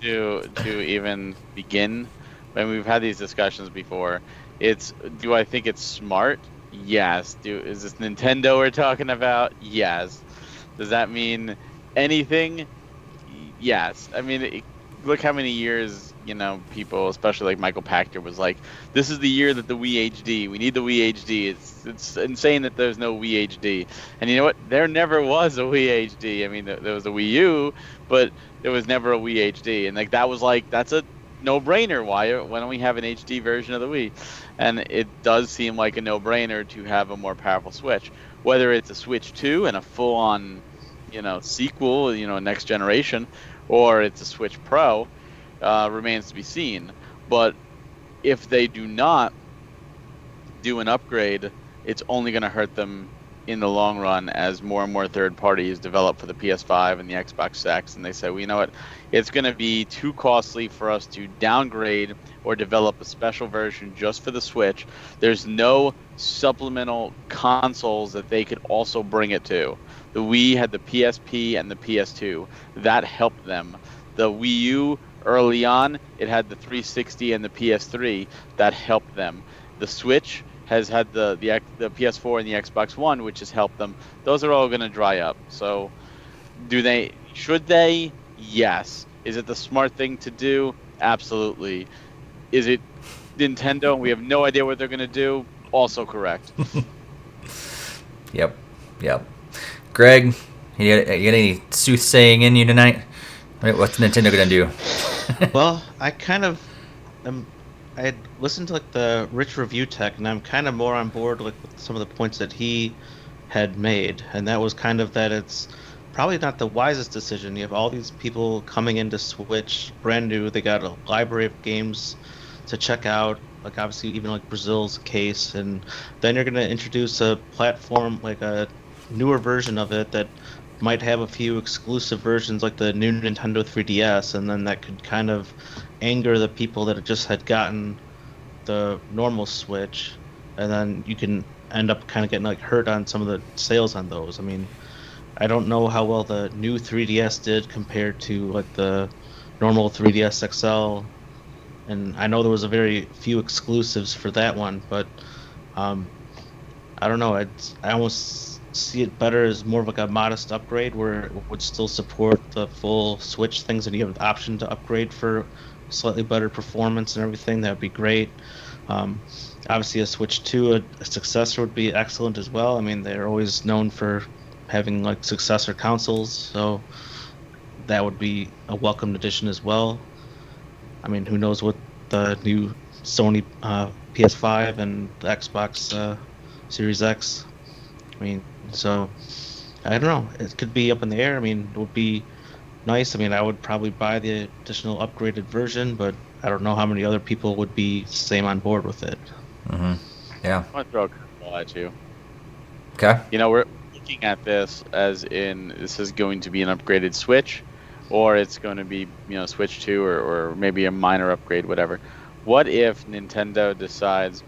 to even begin. When we've had these discussions before, do I think it's smart? Yes. Is this Nintendo we're talking about? Yes. Does that mean anything? Yes. I mean, look how many years, people, especially like Michael Pachter, was like, this is the year that the Wii HD, we need the Wii HD. It's insane that there's no Wii HD. And you know what? There never was a Wii HD. I mean, there was a Wii U, but there was never a Wii HD. And like, that's a no-brainer. Why don't we have an HD version of the Wii? And it does seem like a no-brainer to have a more powerful Switch. Whether it's a Switch 2 and a full-on, sequel, next generation, or it's a Switch Pro, remains to be seen. But if they do not do an upgrade, it's only going to hurt them in the long run, as more and more third parties develop for the PS5 and the Xbox X, and they say, well, you know what, it's going to be too costly for us to downgrade or develop a special version just for the Switch. There's no supplemental consoles that they could also bring it to. The Wii had the PSP and the PS2. That helped them. The Wii U, early on, it had the 360 and the PS3. That helped them. The Switch has had the PS4 and the Xbox One, which has helped them. Those are all going to dry up. So, should they? Yes. Is it the smart thing to do? Absolutely. Is it Nintendo and we have no idea what they're going to do? Also correct. Yep. Greg, you got any soothsaying in you tonight? What's Nintendo going to do? Well, I kind of I had listened to like the Rich Review Tech, and I'm kind of more on board with some of the points that he had made, and that was kind of that it's probably not the wisest decision. You have all these people coming into Switch brand new. They got a library of games to check out, like obviously even like Brazil's case, and then you're going to introduce a platform, like a newer version of it that might have a few exclusive versions, like the new Nintendo 3DS, and then that could kind of anger the people that just had gotten the normal Switch, and then you can end up kind of getting like hurt on some of the sales on those. I mean, I don't know how well the new 3DS did compared to like the normal 3DS XL, and I know there was a very few exclusives for that one, but I don't know. I almost see it better as more of like a modest upgrade where it would still support the full Switch things, and you have the option to upgrade for slightly better performance and everything. That would be great. Obviously a Switch 2, a successor, would be excellent as well. I mean, they're always known for having like successor consoles, so that would be a welcome addition as well. I mean, who knows what the new Sony PS5 and the Xbox Series X, I mean, so I don't know. It could be up in the air. I mean, it would be nice. I mean, I would probably buy the additional upgraded version, but I don't know how many other people would be same on board with it. Mm-hmm. Yeah. I want to throw a curveball at you. Okay. We're looking at this as in this is going to be an upgraded Switch, or it's going to be, Switch 2 or maybe a minor upgrade, whatever. What if Nintendo decides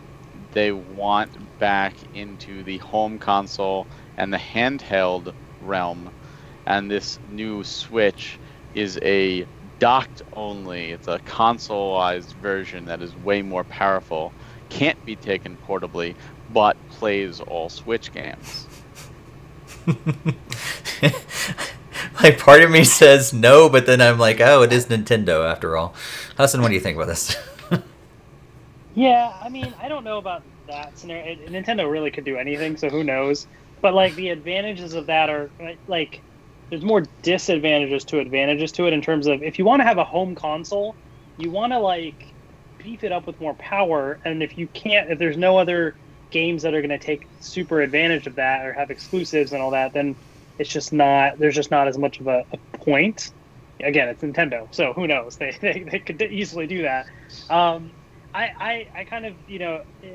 they want back into the home console and the handheld realm, and this new Switch is a docked only, it's a consoleized version that is way more powerful, can't be taken portably, but plays all Switch games? like part of me says no, but then I'm like, oh, it is Nintendo after all. Hassan, what do you think about this? Yeah, I mean, I don't know about that scenario. Nintendo really could do anything, so who knows? But like the advantages of that are like there's more disadvantages to advantages to it in terms of if you want to have a home console, you want to like beef it up with more power, and if there's no other games that are going to take super advantage of that or have exclusives and all that, then there's just not as much of a point. Again, it's Nintendo, so who knows? They could easily do that. I kind of,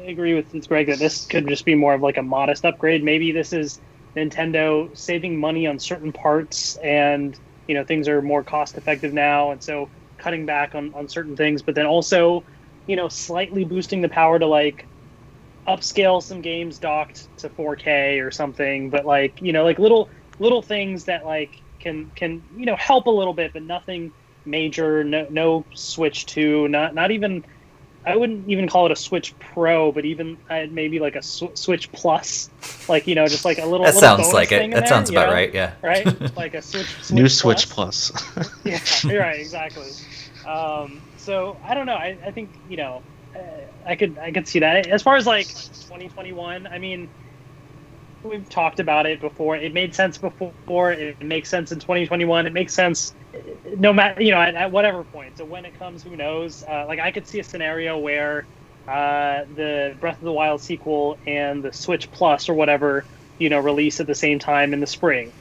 agree with Greg that this could just be more of like a modest upgrade. Maybe this is Nintendo saving money on certain parts and, things are more cost effective now. And so cutting back on certain things, but then also, slightly boosting the power to like upscale some games docked to 4K or something. But like, like little things that like can, help a little bit, but nothing major, no Switch 2, not even, I wouldn't even call it a Switch Pro, but even maybe like a Switch Plus, like just like a little. That little sounds like it. That sounds about right. Yeah. Right. Like a Switch New Switch Plus. Yeah. You're right. Exactly. So I don't know. I think I could see that. As far as like 2021, I mean, we've talked about it before. It made sense before. It makes sense in 2021. It makes sense no matter, at whatever point. So when it comes, who knows? Like I could see a scenario where the Breath of the Wild sequel and the Switch Plus or whatever, release at the same time in the spring,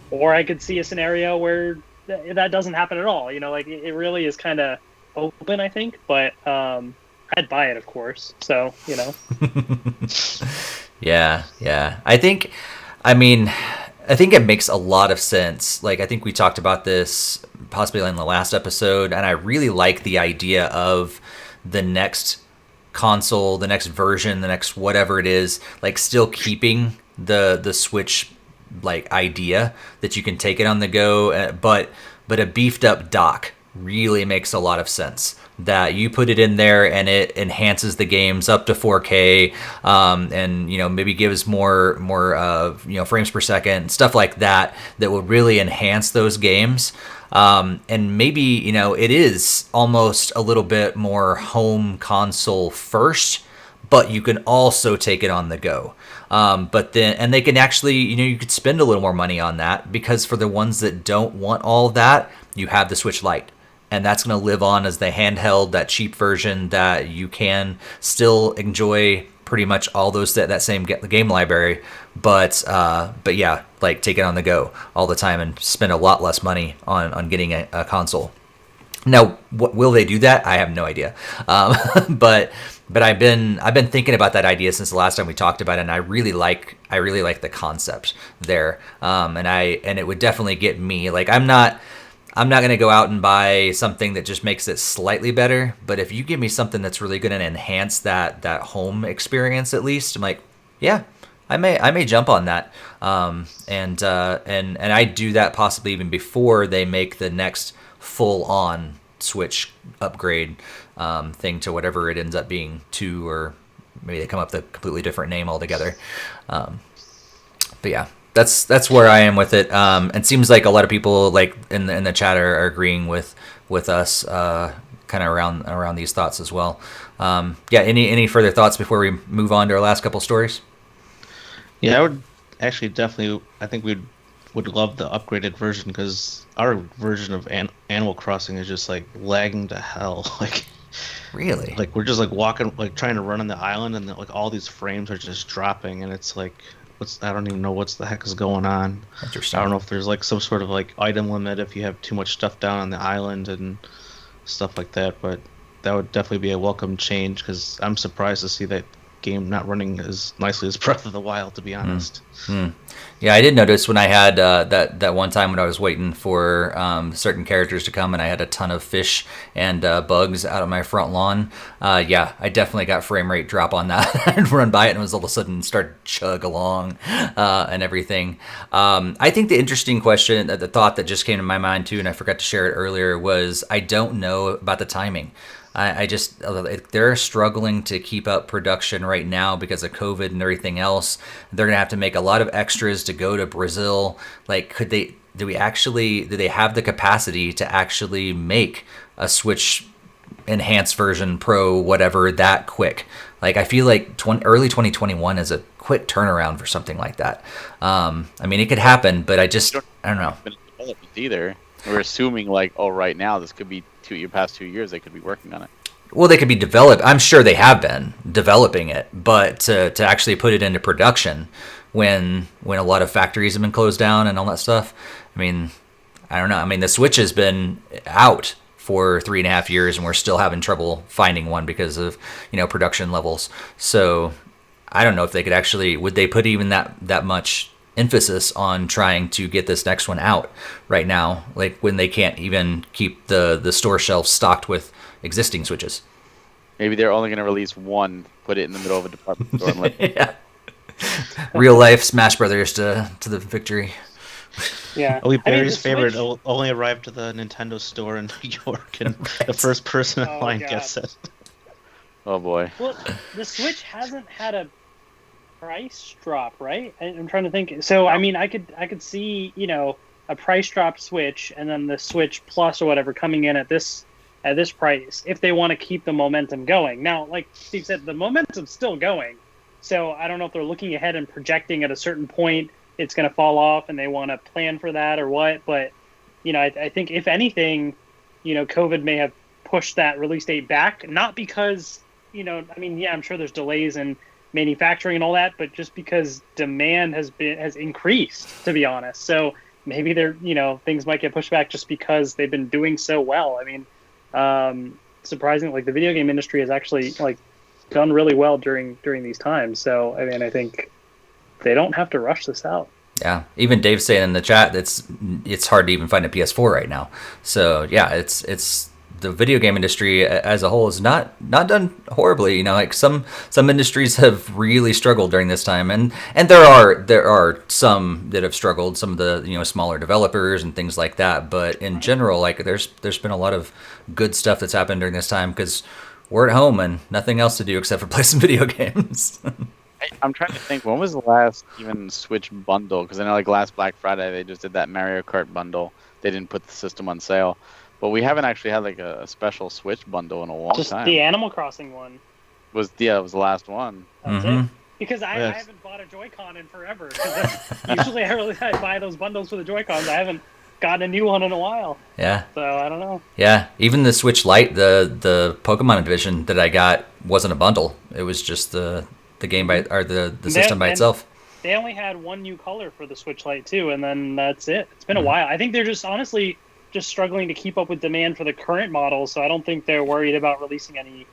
or I could see a scenario where that doesn't happen at all. Like it really is kind of open, I think, but I'd buy it, of course. So, Yeah. I think it makes a lot of sense. Like, I think we talked about this possibly in the last episode, and I really like the idea of the next console, the next version, the next whatever it is, like still keeping the Switch like idea that you can take it on the go, but a beefed up dock really makes a lot of sense. That you put it in there and it enhances the games up to 4K, and maybe gives more frames per second, stuff like that will really enhance those games. And maybe it is almost a little bit more home console first, but you can also take it on the go. But then, and they can actually, you could spend a little more money on that, because for the ones that don't want all that, you have the Switch Lite. And that's going to live on as the handheld, that cheap version that you can still enjoy pretty much all those that same game library, but yeah, like take it on the go all the time and spend a lot less money on getting a console. Now, will they do that? I have no idea. But I've been thinking about that idea since the last time we talked about it, and I really like the concept there. And it would definitely get me. Like I'm not going to go out and buy something that just makes it slightly better, but if you give me something that's really going to enhance that home experience at least, I'm like, yeah, I may jump on that. And I do that possibly even before they make the next full-on Switch upgrade thing to whatever it ends up being, 2, or maybe they come up with a completely different name altogether. But yeah. That's where I am with it. It seems like a lot of people like in the chat are agreeing with us kind of around these thoughts as well. Any further thoughts before we move on to our last couple stories? Yeah, I would actually definitely. I think we would love the upgraded version, because our version of Animal Crossing is just like lagging to hell. Like really, like we're just like walking, like trying to run on the island, and like all these frames are just dropping, and it's like. I don't even know what's the heck is going on. Interesting. I don't know if there's like some sort of like item limit if you have too much stuff down on the island and stuff like that, but that would definitely be a welcome change, because I'm surprised to see that game not running as nicely as Breath of the Wild, to be honest. Yeah, I did notice when I had that one time when I was waiting for certain characters to come, and I had a ton of fish and bugs out of my front lawn. Yeah, I definitely got frame rate drop on that. I'd run by it and it was all of a sudden start chug along and everything. I think the interesting question, the thought that just came to my mind too, and I forgot to share it earlier, was I don't know about the timing. I just they're struggling to keep up production right now because of COVID and everything else. They're gonna have to make a lot of extras to go to Brazil. Like, do they have the capacity to actually make a Switch enhanced version, Pro, whatever, that quick? Like, I feel like early 2021 is a quick turnaround for something like that. I mean, it could happen, but I don't know. Either we're assuming like, oh, right now this could be past 2 years they could be working on it. Well, they could be developed. I'm sure they have been developing it, but to actually put it into production when a lot of factories have been closed down and all that stuff. I mean, I don't know. I mean, the Switch has been out for 3.5 years, and we're still having trouble finding one because of production levels. So I don't know if they could actually, would they put even that much emphasis on trying to get this next one out right now, like when they can't even keep the store shelves stocked with existing Switches. Maybe they're only going to release one, put it in the middle of a department store and let yeah. Real life Smash Brothers to the victory. Yeah. Barry's favorite only arrived to the Nintendo store in New York, and the first person in line gets it. Oh boy. Well, the Switch hasn't had a price drop, right? I'm trying to think. So I mean, I could see a price drop Switch, and then the Switch Plus or whatever coming in at this price if they want to keep the momentum going. Now, like Steve said, the momentum's still going. So I don't know if they're looking ahead and projecting at a certain point it's going to fall off and they want to plan for that or what. But, I think if anything, COVID may have pushed that release date back. Not because, I'm sure there's delays in manufacturing and all that, but just because demand has increased, to be honest. So maybe things might get pushed back just because they've been doing so well. I mean, surprisingly, like the video game industry has actually done really well during these times. So I mean, I think they don't have to rush this out. Yeah, even Dave's saying in the chat it's hard to even find a PS4 right now. So yeah, it's the video game industry as a whole is not done horribly. Like some industries have really struggled during this time, and there are some that have struggled, some of the smaller developers and things like that. But in general, like there's been a lot of good stuff that's happened during this time because we're at home and nothing else to do except for play some video games. I'm trying to think, when was the last even Switch bundle? Because I know like last Black Friday they just did that Mario Kart bundle. They didn't put the system on sale. But we haven't actually had like a special Switch bundle in a long time. Just the Animal Crossing one. It was the last one. That's it. Because I haven't bought a Joy-Con in forever. Usually I buy those bundles for the Joy-Cons. I haven't gotten a new one in a while. Yeah. So I don't know. Yeah. Even the Switch Lite, the Pokemon edition that I got wasn't a bundle. It was just the game the system by itself. They only had one new color for the Switch Lite too, and then that's it. It's been a while. I think they're just honestly just struggling to keep up with demand for the current models, so I don't think they're worried about releasing any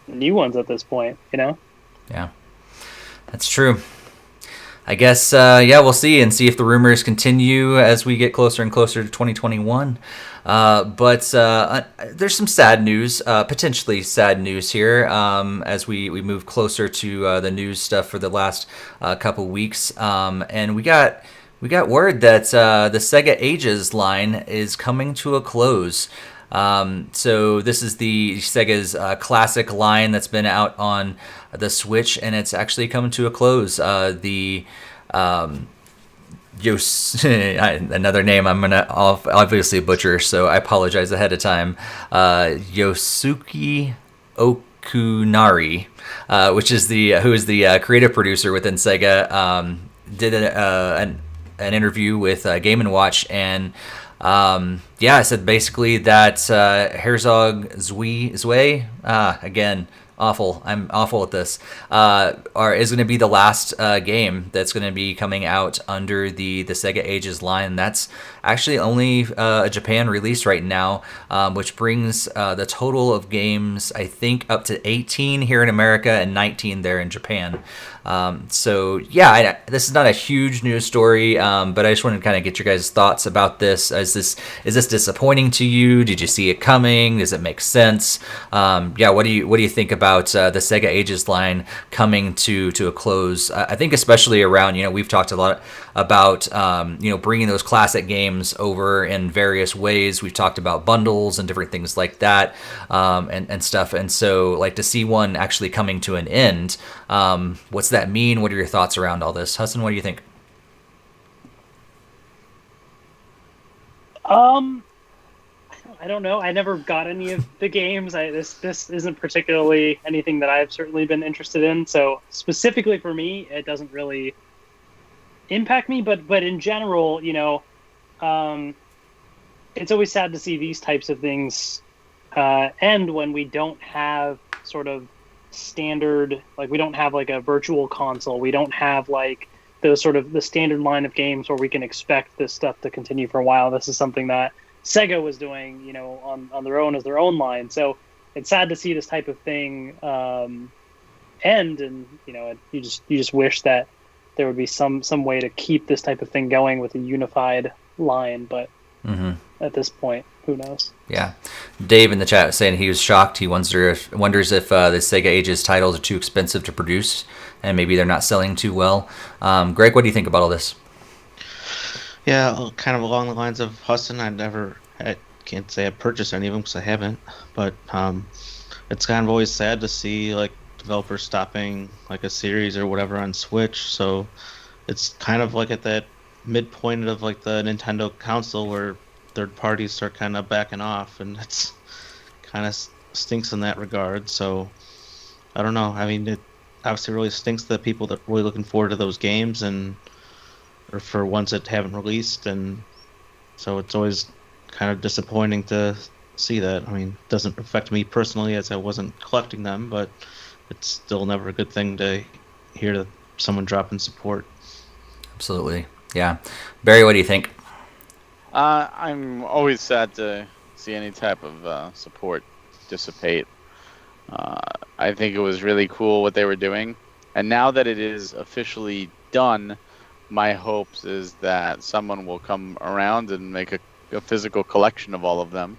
new ones at this point, Yeah, that's true. I guess, we'll see if the rumors continue as we get closer and closer to 2021. But there's some sad news, potentially sad news here, as we move closer to the news stuff for the last couple weeks. And we got word that the SEGA Ages line is coming to a close. So this is the Sega's classic line that's been out on the Switch, and it's actually coming to a close. Another name I'm gonna obviously butcher, so I apologize ahead of time. Yosuke Okunari, which is who is the creative producer within Sega, did an interview with Game & Watch, and I said basically that Herzog Zwei, again, awful. I'm awful at this. Is going to be the last game that's going to be coming out under the SEGA Ages line. That's actually only a Japan release right now, which brings the total of games, I think, up to 18 here in America and 19 there in Japan. This is not a huge news story, but I just wanted to kind of get your guys' thoughts about this. Is this disappointing to you? Did you see it coming? Does it make sense? What do you think about about the SEGA Ages line coming to a close. I think especially around, we've talked a lot about, bringing those classic games over in various ways. We've talked about bundles and different things like that, and stuff. And so, like, to see one actually coming to an end, what's that mean? What are your thoughts around all this? Hassan, what do you think? I don't know. I never got any of the games. This isn't particularly anything that I've certainly been interested in. So specifically for me, it doesn't really impact me. But in general, it's always sad to see these types of things end when we don't have sort of standard, like we don't have like a virtual console. We don't have like those sort of the standard line of games where we can expect this stuff to continue for a while. This is something that SEGA was doing, on their own as their own line. So it's sad to see this type of thing end, and you just wish that there would be some way to keep this type of thing going with a unified line. But at this point, who knows? Yeah, Dave in the chat was saying he was shocked. He wonders if the SEGA Ages titles are too expensive to produce, and maybe they're not selling too well. Greg, what do you think about all this? Yeah, kind of along the lines of Hassan. I can't say I purchased any of them because I haven't, but it's kind of always sad to see like developers stopping like a series or whatever on Switch. So it's kind of like at that midpoint of like the Nintendo console where third parties start kind of backing off, and it's kind of stinks in that regard. So I don't know. I mean, it obviously really stinks that people that are really looking forward to those games or for ones that haven't released, and so it's always kind of disappointing to see that. I mean, it doesn't affect me personally as I wasn't collecting them, but it's still never a good thing to hear that someone dropping support. Absolutely. Yeah. Barry, what do you think? I'm always sad to see any type of support dissipate. I think it was really cool what they were doing, and now that it is officially done, my hopes is that someone will come around and make a physical collection of all of them.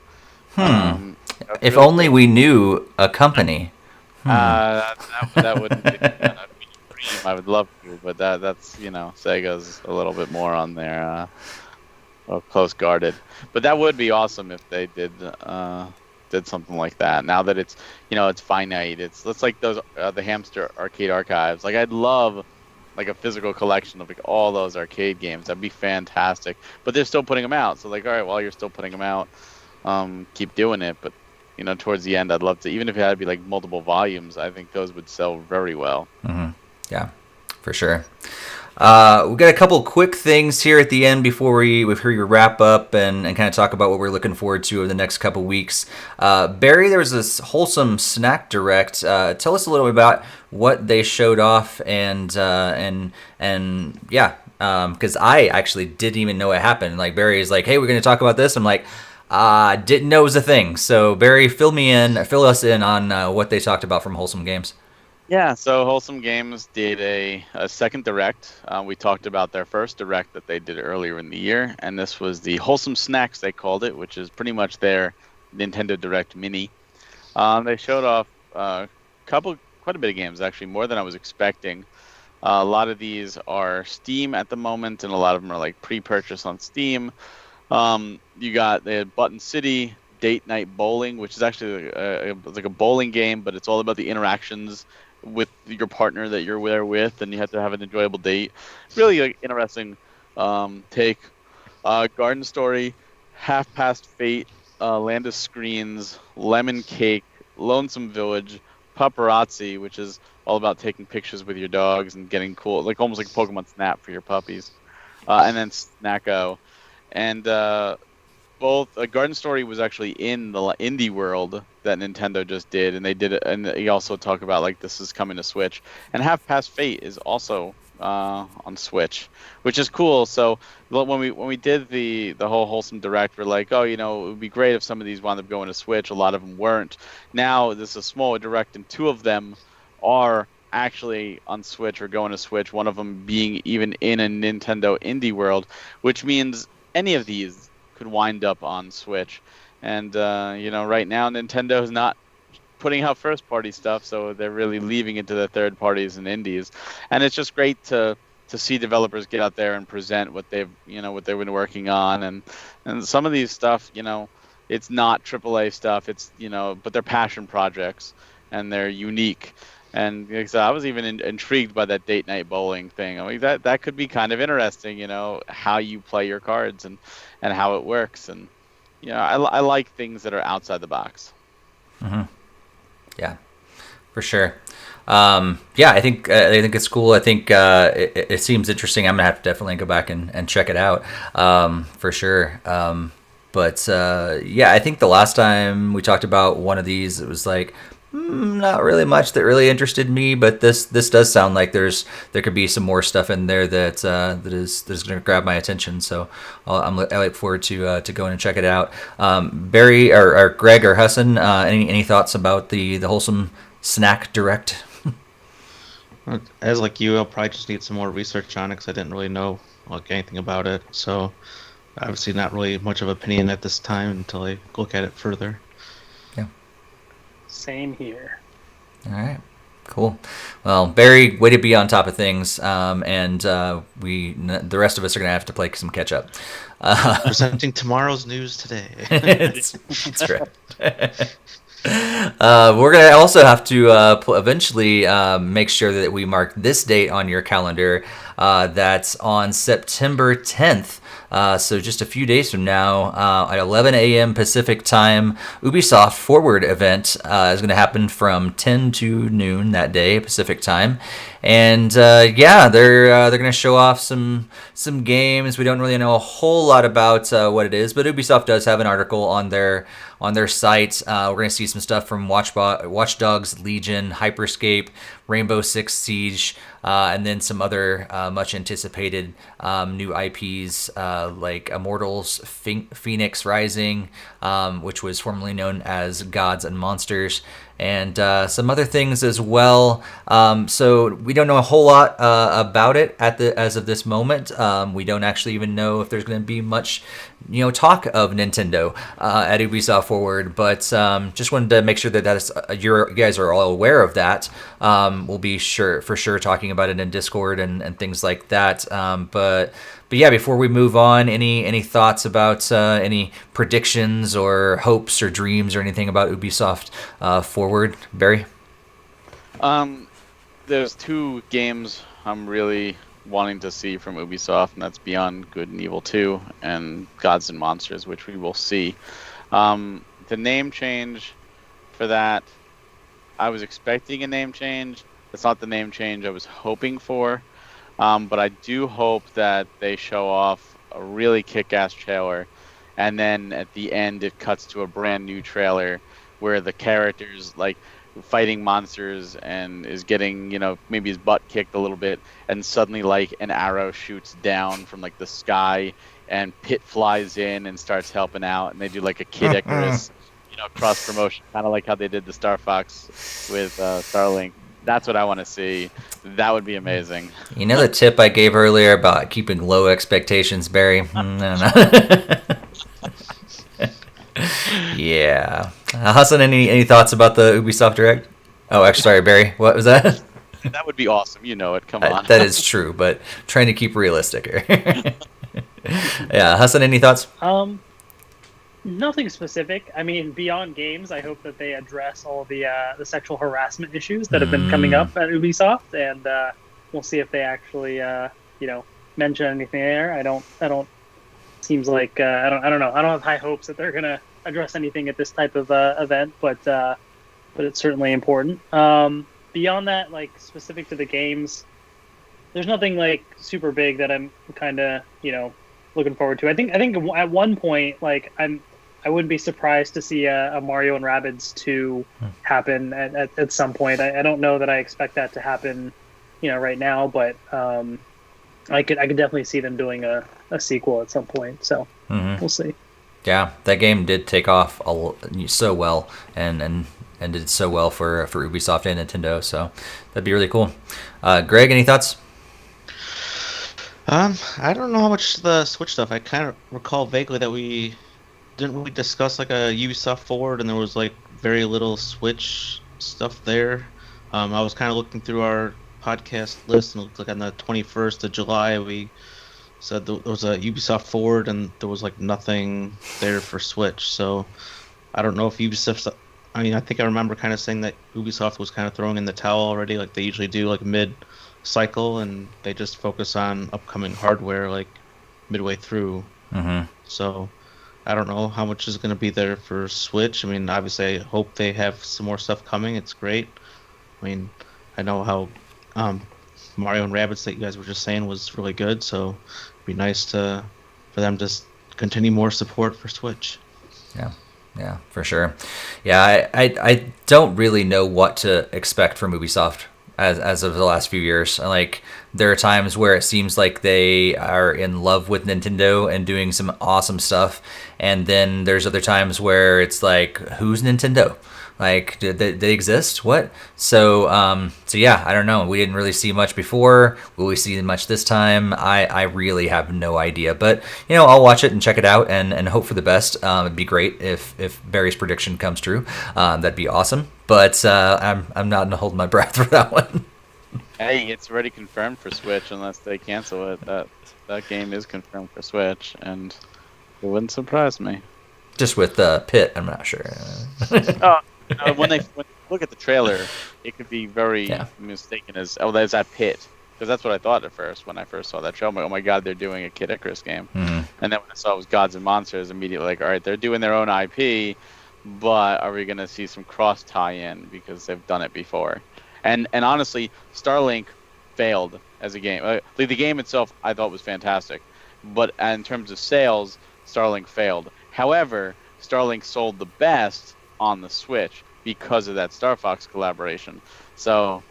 If really only we knew a company. That wouldn't be a dream. I would love to, but that's Sega's a little bit more on their close guarded. But that would be awesome if they did something like that. Now that it's it's finite. It's like those the Hamster arcade archives. Like I'd love like a physical collection of like all those arcade games. That'd be fantastic. But they're still putting them out. So like, all right, while you're still putting them out, keep doing it. But towards the end, I'd love to, even if it had to be like multiple volumes, I think those would sell very well. Yeah, for sure. We've got a couple quick things here at the end before we wrap up and kind of talk about what we're looking forward to over the next couple weeks. Barry, there was this Wholesome Snack Direct. Tell us a little bit about what they showed off and yeah, because I actually didn't even know it happened. Like Barry is like, hey, we're going to talk about this. I'm like, didn't know it was a thing. So Barry, fill us in on what they talked about from Wholesome Games. Yeah, so Wholesome Games did a second direct. We talked about their first direct that they did earlier in the year, and this was the Wholesome Snacks, they called it, which is pretty much their Nintendo Direct Mini. They showed off quite a bit of games, actually, more than I was expecting. A lot of these are Steam at the moment, and a lot of them are like pre-purchase on Steam. They had Button City, Date Night Bowling, which is actually like a bowling game, but it's all about the interactions with your partner that you're there with, and you have to have an enjoyable date. Really like interesting take. Garden Story, Half Past Fate, Land of Screens, Lemon Cake, Lonesome Village, Paparazzi, which is all about taking pictures with your dogs and getting cool, like almost like Pokemon Snap for your puppies, and then Snacko. And both Garden Story was actually in the indie world that Nintendo just did, and they did it. And he also talked about like this is coming to Switch, and Half Past Fate is also on Switch, which is cool. So when we did the whole Wholesome Direct, we're like, oh, it would be great if some of these wound up going to Switch. A lot of them weren't. Now this is a small direct, and two of them are actually on Switch or going to Switch. One of them being even in a Nintendo indie world, which means any of these could wind up on Switch. And right now Nintendo is not putting out first party stuff, so they're really leaving it to the third parties and indies. And it's just great to see developers get out there and present what they've been working on, and some of these stuff, it's not AAA stuff, it's but they're passion projects and they're unique. And so I was even intrigued by that date night bowling thing. I mean, that could be kind of interesting, how you play your cards and how it works. And I like things that are outside the box. Mm-hmm. Yeah, for sure. I think it's cool. I think it seems interesting. I'm gonna have to definitely go back and check it out for sure. But I think the last time we talked about one of these, it was like not really much that really interested me. But this does sound like there could be some more stuff in there that is going to grab my attention. So I look forward to going and check it out. Barry or Greg or Hassan, any thoughts about the Wholesome Snack Direct? As like you, I'll probably just need some more research on it because I didn't really know anything about it. So obviously not really much of an opinion at this time until I look at it further. Yeah. Same here. All right. Cool. Well, Barry, way to be on top of things, and the rest of us are gonna have to play some catch up. Presenting tomorrow's news today. That's right. We're gonna also have to eventually make sure that we mark this date on your calendar. That's on September 10th. So just a few days from now, at 11 a.m. Pacific time, Ubisoft Forward event is going to happen from 10 to noon that day Pacific time, and they're going to show off some games. We don't really know a whole lot about what it is, but Ubisoft does have an article on their site. We're going to see some stuff from Watch Dogs Legion, Hyperscape, Rainbow Six Siege, and then some other much anticipated new IPs like Immortals, Phoenix Rising, which was formerly known as Gods and Monsters, and some other things as well. So we don't know a whole lot about it as of this moment. We don't actually even know if there's going to be much talk of Nintendo at Ubisoft Forward, but just wanted to make sure that you guys are all aware of that. We'll be for sure talking about it in Discord and things like that. But yeah, before we move on, any thoughts about any predictions or hopes or dreams or anything about Ubisoft Forward, Barry? There's two games I'm really wanting to see from Ubisoft, and that's Beyond Good and Evil 2 and Gods and Monsters, which we will see. The name change for that, I was expecting a name change. It's not the name change I was hoping for, but I do hope that they show off a really kick-ass trailer, and then at the end it cuts to a brand new trailer where the character's like fighting monsters and is getting, maybe his butt kicked a little bit, and suddenly like an arrow shoots down from like the sky and Pit flies in and starts helping out, and they do like a Kid Icarus cross promotion, kind of like how they did the Star Fox with Starlink. That's what I want to see. That would be amazing. The tip I gave earlier about keeping low expectations, Barry? No. Yeah. Hassan, any thoughts about the Ubisoft Direct? Oh, actually, sorry, Barry. What was that? That would be awesome. You know it. Come on. That is true, but trying to keep realistic here. Yeah. Hassan, any thoughts? Nothing specific. I mean, beyond games, I hope that they address all the sexual harassment issues that have been coming up at Ubisoft, and we'll see if they actually, mention anything there. I don't. Seems like I don't know. I don't have high hopes that they're gonna address anything at this type of event, but it's certainly important. Beyond that, like specific to the games, there's nothing like super big that I'm kind of looking forward to. I think at one point, like I wouldn't be surprised to see a Mario and Rabbids 2 happen at some point. I don't know that I expect that to happen, right now, but I could definitely see them doing a sequel at some point. So we'll see. Yeah, that game did take off so well and did so well for Ubisoft and Nintendo. So that'd be really cool. Greg, any thoughts? I don't know how much the Switch stuff. I kind of recall vaguely that we didn't really discuss like a Ubisoft Forward, and there was like very little Switch stuff there. I was kind of looking through our podcast list, and it looked like on the 21st of July we said there was a Ubisoft Forward, and there was like nothing there for Switch. So I don't know if Ubisoft. I mean, I think I remember kind of saying that Ubisoft was kind of throwing in the towel already, like they usually do, like mid-cycle, and they just focus on upcoming hardware like midway through. Mm-hmm. So I don't know how much is going to be there for Switch. I mean, obviously, I hope they have some more stuff coming. It's great. I mean, I know how Mario and Rabbids that you guys were just saying was really good, so it'd be nice for them to continue more support for Switch. Yeah, for sure. Yeah, I don't really know what to expect from Ubisoft as of the last few years. Like, there are times where it seems like they are in love with Nintendo and doing some awesome stuff, and then there's other times where it's like, who's Nintendo? Like, do they exist? What? So yeah, I don't know. We didn't really see much before. Will we see much this time? I really have no idea. But, I'll watch it and check it out and hope for the best. It'd be great if Barry's prediction comes true. That'd be awesome. But I'm not gonna hold my breath for that one. Hey, it's already confirmed for Switch unless they cancel it. That game is confirmed for Switch, and it wouldn't surprise me. Just with Pit, I'm not sure. When they look at the trailer, it could be very mistaken as, there's that Pit. Because that's what I thought at first when I first saw that trailer. I'm like, oh my god, they're doing a Kid Icarus game. Mm-hmm. And then when I saw it was Gods and Monsters, immediately like, all right, they're doing their own IP, but are we going to see some cross tie-in because they've done it before? And honestly, Starlink failed as a game. The game itself I thought was fantastic, but in terms of sales, Starlink failed. However, Starlink sold the best on the Switch because of that Star Fox collaboration. So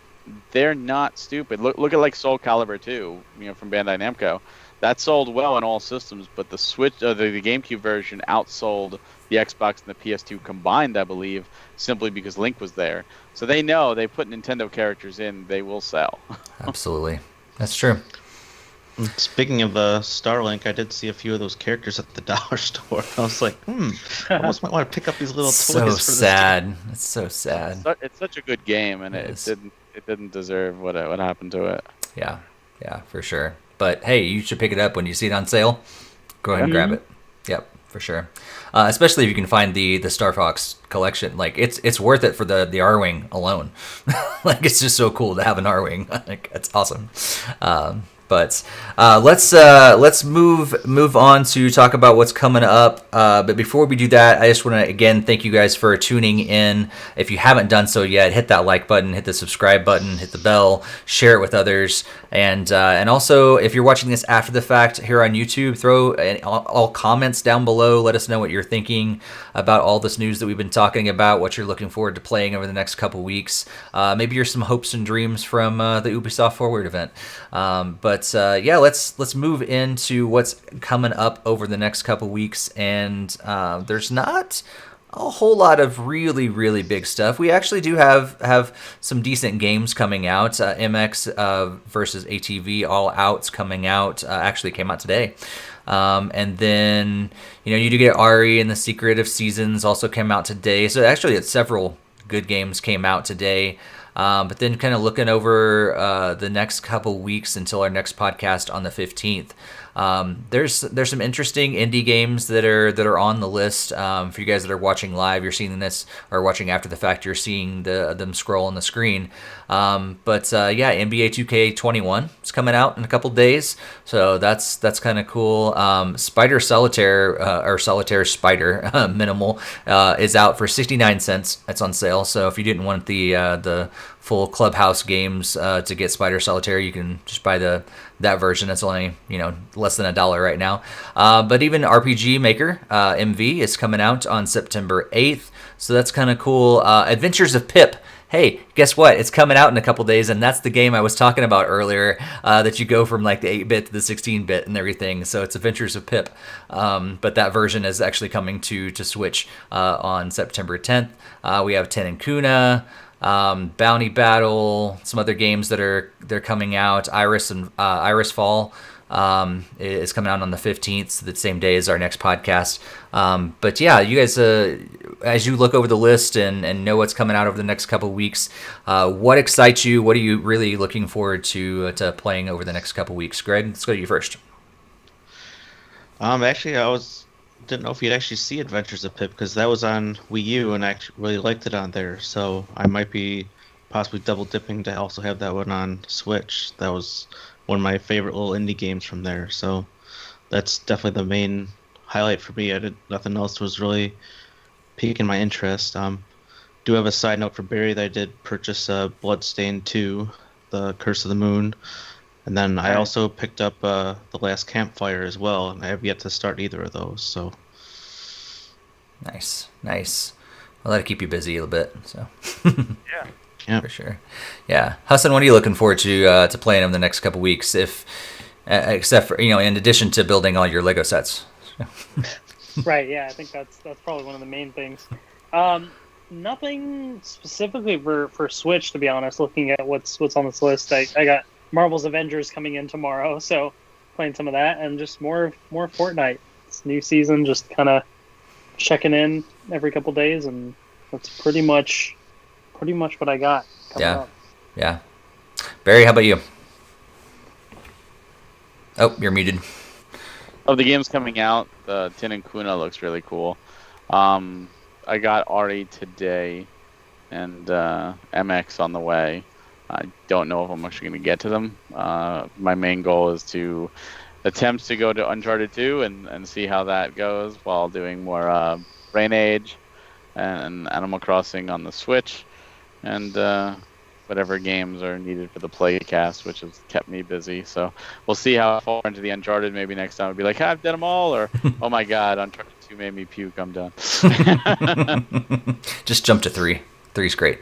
they're not stupid. Look at like Soul Calibur 2, from Bandai Namco. That sold well on all systems, but the Switch, the GameCube version outsold the Xbox and the PS2 combined, I believe, simply because Link was there. So they know they put Nintendo characters in, they will sell. Absolutely, that's true. Speaking of Starlink, I did see a few of those characters at the dollar store. I was like, I almost might want to pick up these little toys for this game. It's so sad. It's such a good game, and it didn't deserve what happened to it. Yeah, for sure. But hey, you should pick it up when you see it on sale. Go ahead and grab it. Yep, for sure. Especially if you can find the Star Fox collection. Like, it's worth it for the R-Wing alone. Like, it's just so cool to have an R-Wing. Like, it's awesome. But let's move on to talk about what's coming up. But before we do that, I just want to again thank you guys for tuning in. If you haven't done so yet, hit that like button, hit the subscribe button, hit the bell, share it with others, and also if you're watching this after the fact here on YouTube, throw all comments down below. Let us know what you're thinking about all this news that we've been talking about, what you're looking forward to playing over the next couple weeks. Maybe you're some hopes and dreams from the Ubisoft Forward event. But let's move into what's coming up over the next couple weeks, and there's not a whole lot of really, really big stuff. We actually do have some decent games coming out. MX versus ATV All Out's coming out. Actually came out today. And then, you do get Ari and the Secret of Seasons also came out today. So actually several good games came out today. But then kind of looking over the next couple weeks until our next podcast on the 15th. There's some interesting indie games that are on the list. For you guys that are watching live, you're seeing this, or watching after the fact, you're seeing them scroll on the screen. But NBA 2K21 is coming out in a couple days, so that's kind of cool. Spider Solitaire or Solitaire Spider Minimal is out for 69 cents. It's on sale, so if you didn't want the full Clubhouse games to get Spider Solitaire, you can just buy that version. It's only less than $1 right now. But even RPG Maker MV is coming out on September 8th, so that's kind of cool. Adventures of Pip. Hey, guess what? It's coming out in a couple days, and that's the game I was talking about earlier, that you go from like the 8-bit to the 16-bit and everything. So it's Adventures of Pip. But that version is actually coming to Switch on September 10th. We have Ten and Kuna, Bounty Battle, some other games that they're coming out. Iris Fall is coming out on the 15th, the same day as our next podcast. But yeah, you guys, as you look over the list and know what's coming out over the next couple of weeks, what excites you? What are you really looking forward to playing over the next couple of weeks? Greg, let's go to you first. Actually, didn't know if you'd actually see Adventures of Pip, because that was on Wii U and I actually really liked it on there. So I might be possibly double dipping to also have that one on Switch. That was one of my favorite little indie games from there. So that's definitely the main highlight for me. Nothing else was really piquing my interest. Do have a side note for Barry that I did purchase Bloodstained 2, The Curse of the Moon. And then I also picked up The Last Campfire as well, and I have yet to start either of those. So nice. Well, that'll keep you busy a little bit. So yeah, for sure. Yeah, Hassan, what are you looking forward to playing over the next couple weeks? If except for in addition to building all your Lego sets. Right. Yeah, I think that's probably one of the main things. Nothing specifically for Switch, to be honest. Looking at what's on this list, I got Marvel's Avengers coming in tomorrow, so playing some of that, and just more Fortnite. It's new season, just kind of checking in every couple days, and that's pretty much what I got coming up. Yeah. Barry, how about you? Oh, you're muted. Of the games coming out, the Tin and Kuna looks really cool. I got Ari today, and MX on the way. I don't know if I'm actually going to get to them. My main goal is to attempt to go to Uncharted 2 and see how that goes while doing more Brain Age and Animal Crossing on the Switch, and whatever games are needed for the playcast, which has kept me busy. So we'll see how far into the Uncharted. Maybe next time I'll be like, I've done them all, or oh my god, Uncharted 2 made me puke, I'm done. Just jump to 3. 3's great.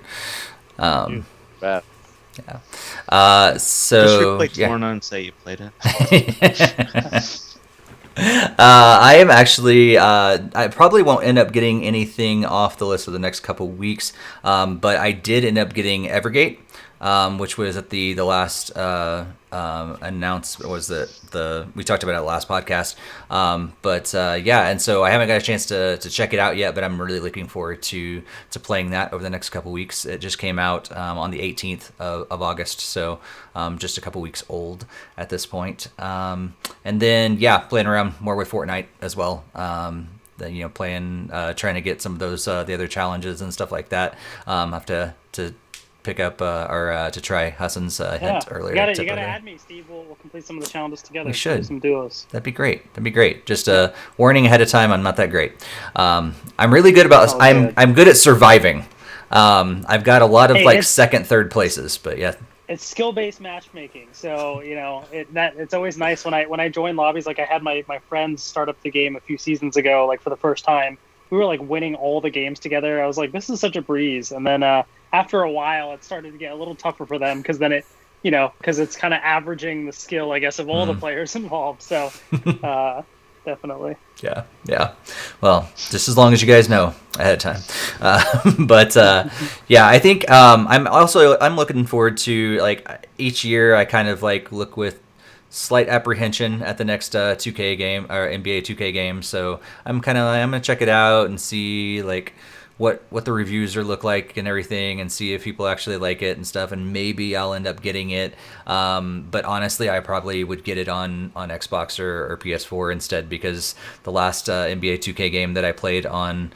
Bad. Yeah. So just replay Torna and say you played it. I am actually. I probably won't end up getting anything off the list for the next couple weeks. But I did end up getting Evergate, which was at the last announced. Was the we talked about it last podcast. Yeah, and so I haven't got a chance to check it out yet, but I'm really looking forward to playing that over the next couple weeks. It just came out on the 18th of August, so just a couple weeks old at this point. And then playing around more with Fortnite as well. Playing, trying to get some of those the other challenges and stuff like that. Have to pick up or to try Hassan's hint earlier. You gotta add me, Steve. We'll complete some of the challenges together. We should. Do some duos. That'd be great. Just a warning ahead of time. I'm not that great. I'm really good about. I'm good at surviving. I've got a lot of second, third places, but yeah. It's skill-based matchmaking, so it's always nice when I join lobbies. Like I had my friends start up the game a few seasons ago, like for the first time. We were like winning all the games together. I was like, this is such a breeze. And then after a while, it started to get a little tougher for them because then because it's kind of averaging the skill, I guess, of all the players involved. So definitely. Yeah. Well, just as long as you guys know ahead of time. I think I'm looking forward to, like, each year I kind of like look with slight apprehension at the next 2K game or NBA 2K game. So I'm gonna check it out and see like what the reviews look like and everything, and see if people actually like it and stuff, and maybe I'll end up getting it. But honestly, I probably would get it on Xbox or PS4 instead, because the last NBA 2K game that I played on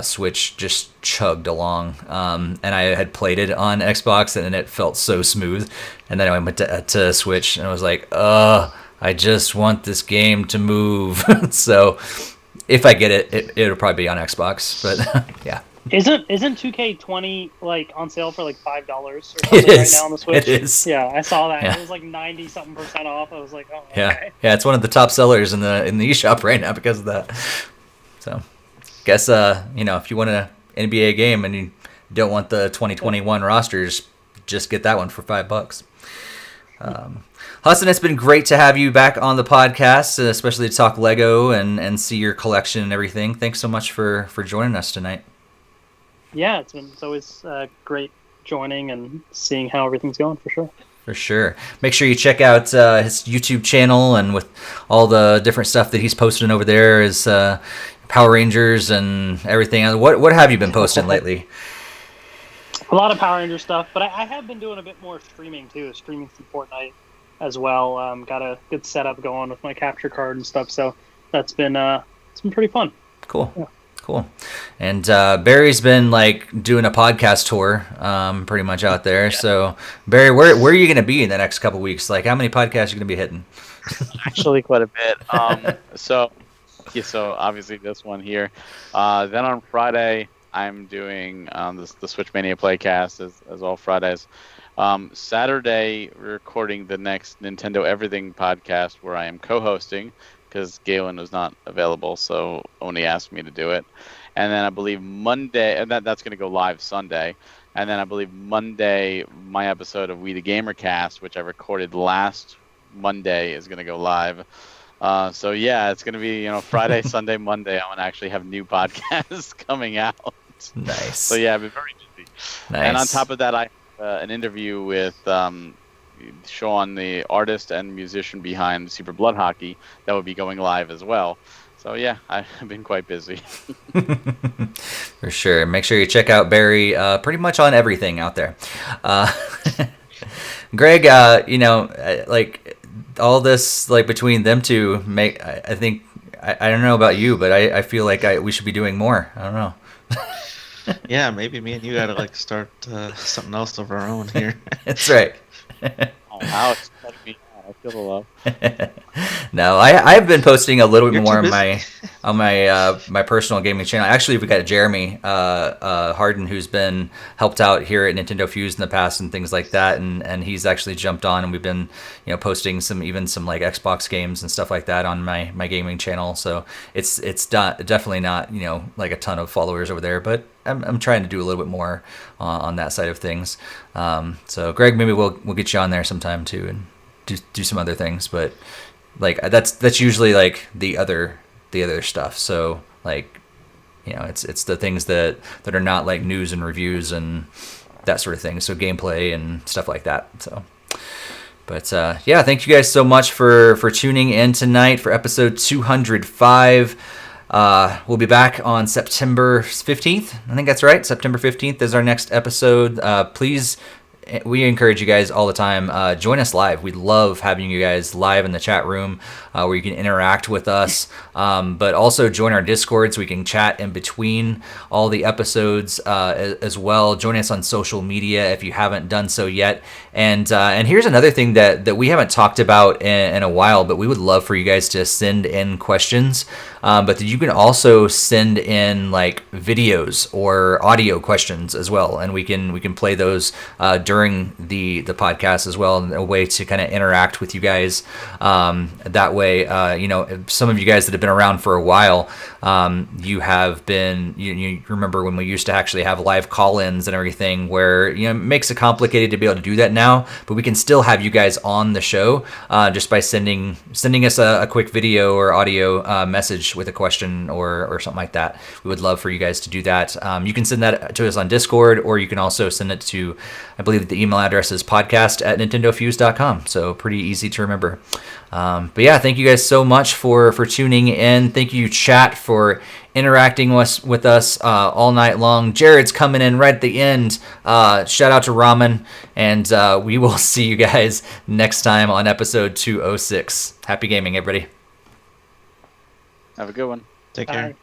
Switch just chugged along, and I had played it on Xbox and it felt so smooth, and then I went to Switch and I was like, I just want this game to move. So if I get it, it'll probably be on Xbox, but yeah. Isn't 2K20 like on sale for like $5 or something right now on the Switch? It is. Yeah, I saw that. Yeah. It was like 90-something% off. I was like, oh, yeah, okay. Yeah. It's one of the top sellers in the eShop right now because of that. So, guess if you want an NBA game and you don't want the 2021 rosters, just get that one for $5. Hassan, it's been great to have you back on the podcast, especially to talk Lego and see your collection and everything. Thanks so much for joining us tonight. Yeah, it's always great joining and seeing how everything's going, for sure. For sure. Make sure you check out his YouTube channel, and with all the different stuff that he's posting over there, is Power Rangers and everything. What have you been posting lately? A lot of Power Ranger stuff, but I have been doing a bit more streaming too, streaming some Fortnite as well. Got a good setup going with my capture card and stuff, so that's been it's been pretty fun. Cool. Yeah. Cool. And Barry's been doing a podcast tour, pretty much out there. Yeah. So Barry, where are you going to be in the next couple of weeks? How many podcasts are you going to be hitting? Actually, quite a bit. So obviously this one here. Then on Friday, I'm doing the Switch Mania Playcast as all Fridays. Saturday, we're recording the next Nintendo Everything podcast where I am co-hosting, because Galen was not available, so Oni asked me to do it. And then I believe Monday, and that's going to go live Sunday. And then I believe Monday, my episode of We the Gamer Cast, which I recorded last Monday, is going to go live. So yeah, it's going to be Friday, Sunday, Monday. I'm going to actually have new podcasts coming out. Nice. So yeah, I've been very busy. Nice. And on top of that, I have an interview with Sean, the artist and musician behind Super Blood Hockey, that will be going live as well. So yeah, I've been quite busy. For sure. Make sure you check out Barry pretty much on everything out there. Greg, all this between them two I think I don't know about you, but I feel like we should be doing more. I don't know. Yeah, maybe me and you gotta start something else of our own here. That's right. Oh, Alex, let me. I feel the love. No, I've been posting a little bit more on my personal gaming channel. Actually, we got Jeremy Harden, who's been helped out here at NintendoFuse in the past and things like that, and he's actually jumped on, and we've been posting some Xbox games and stuff like that on my gaming channel. So it's definitely not a ton of followers over there, but I'm trying to do a little bit more on that side of things. So Greg, maybe we'll get you on there sometime too, and do some other things, but that's usually the other stuff. So it's the things that are not news and reviews and that sort of thing. So gameplay and stuff like that. So, but yeah, thank you guys so much for tuning in tonight for episode 205. We'll be back on September 15th. I think that's right. September 15th is our next episode. Please, we encourage you guys all the time, join us live. We love having you guys live in the chat room where you can interact with us, but also join our Discord so we can chat in between all the episodes as well. Join us on social media if you haven't done so yet. And here's another thing that we haven't talked about in a while, but we would love for you guys to send in questions. But you can also send in videos or audio questions as well, and we can play those during the podcast as well, in a way to kind of interact with you guys. That way, some of you guys that have been around for a while, you have been, you remember when we used to actually have live call-ins and everything, where it makes it complicated to be able to do that now, but we can still have you guys on the show just by sending us a quick video or audio message with a question or something like that. We would love for you guys to do that. You can send that to us on Discord, or you can also send it to, I believe the email address is podcast@nintendofuse.com. So pretty easy to remember. But yeah, thank you guys so much for tuning in. Thank you, chat, for interacting with us all night long. Jared's coming in right at the end. Shout out to Ramen, and we will see you guys next time on episode 206. Happy gaming, everybody. Have a good one. Take care. Bye.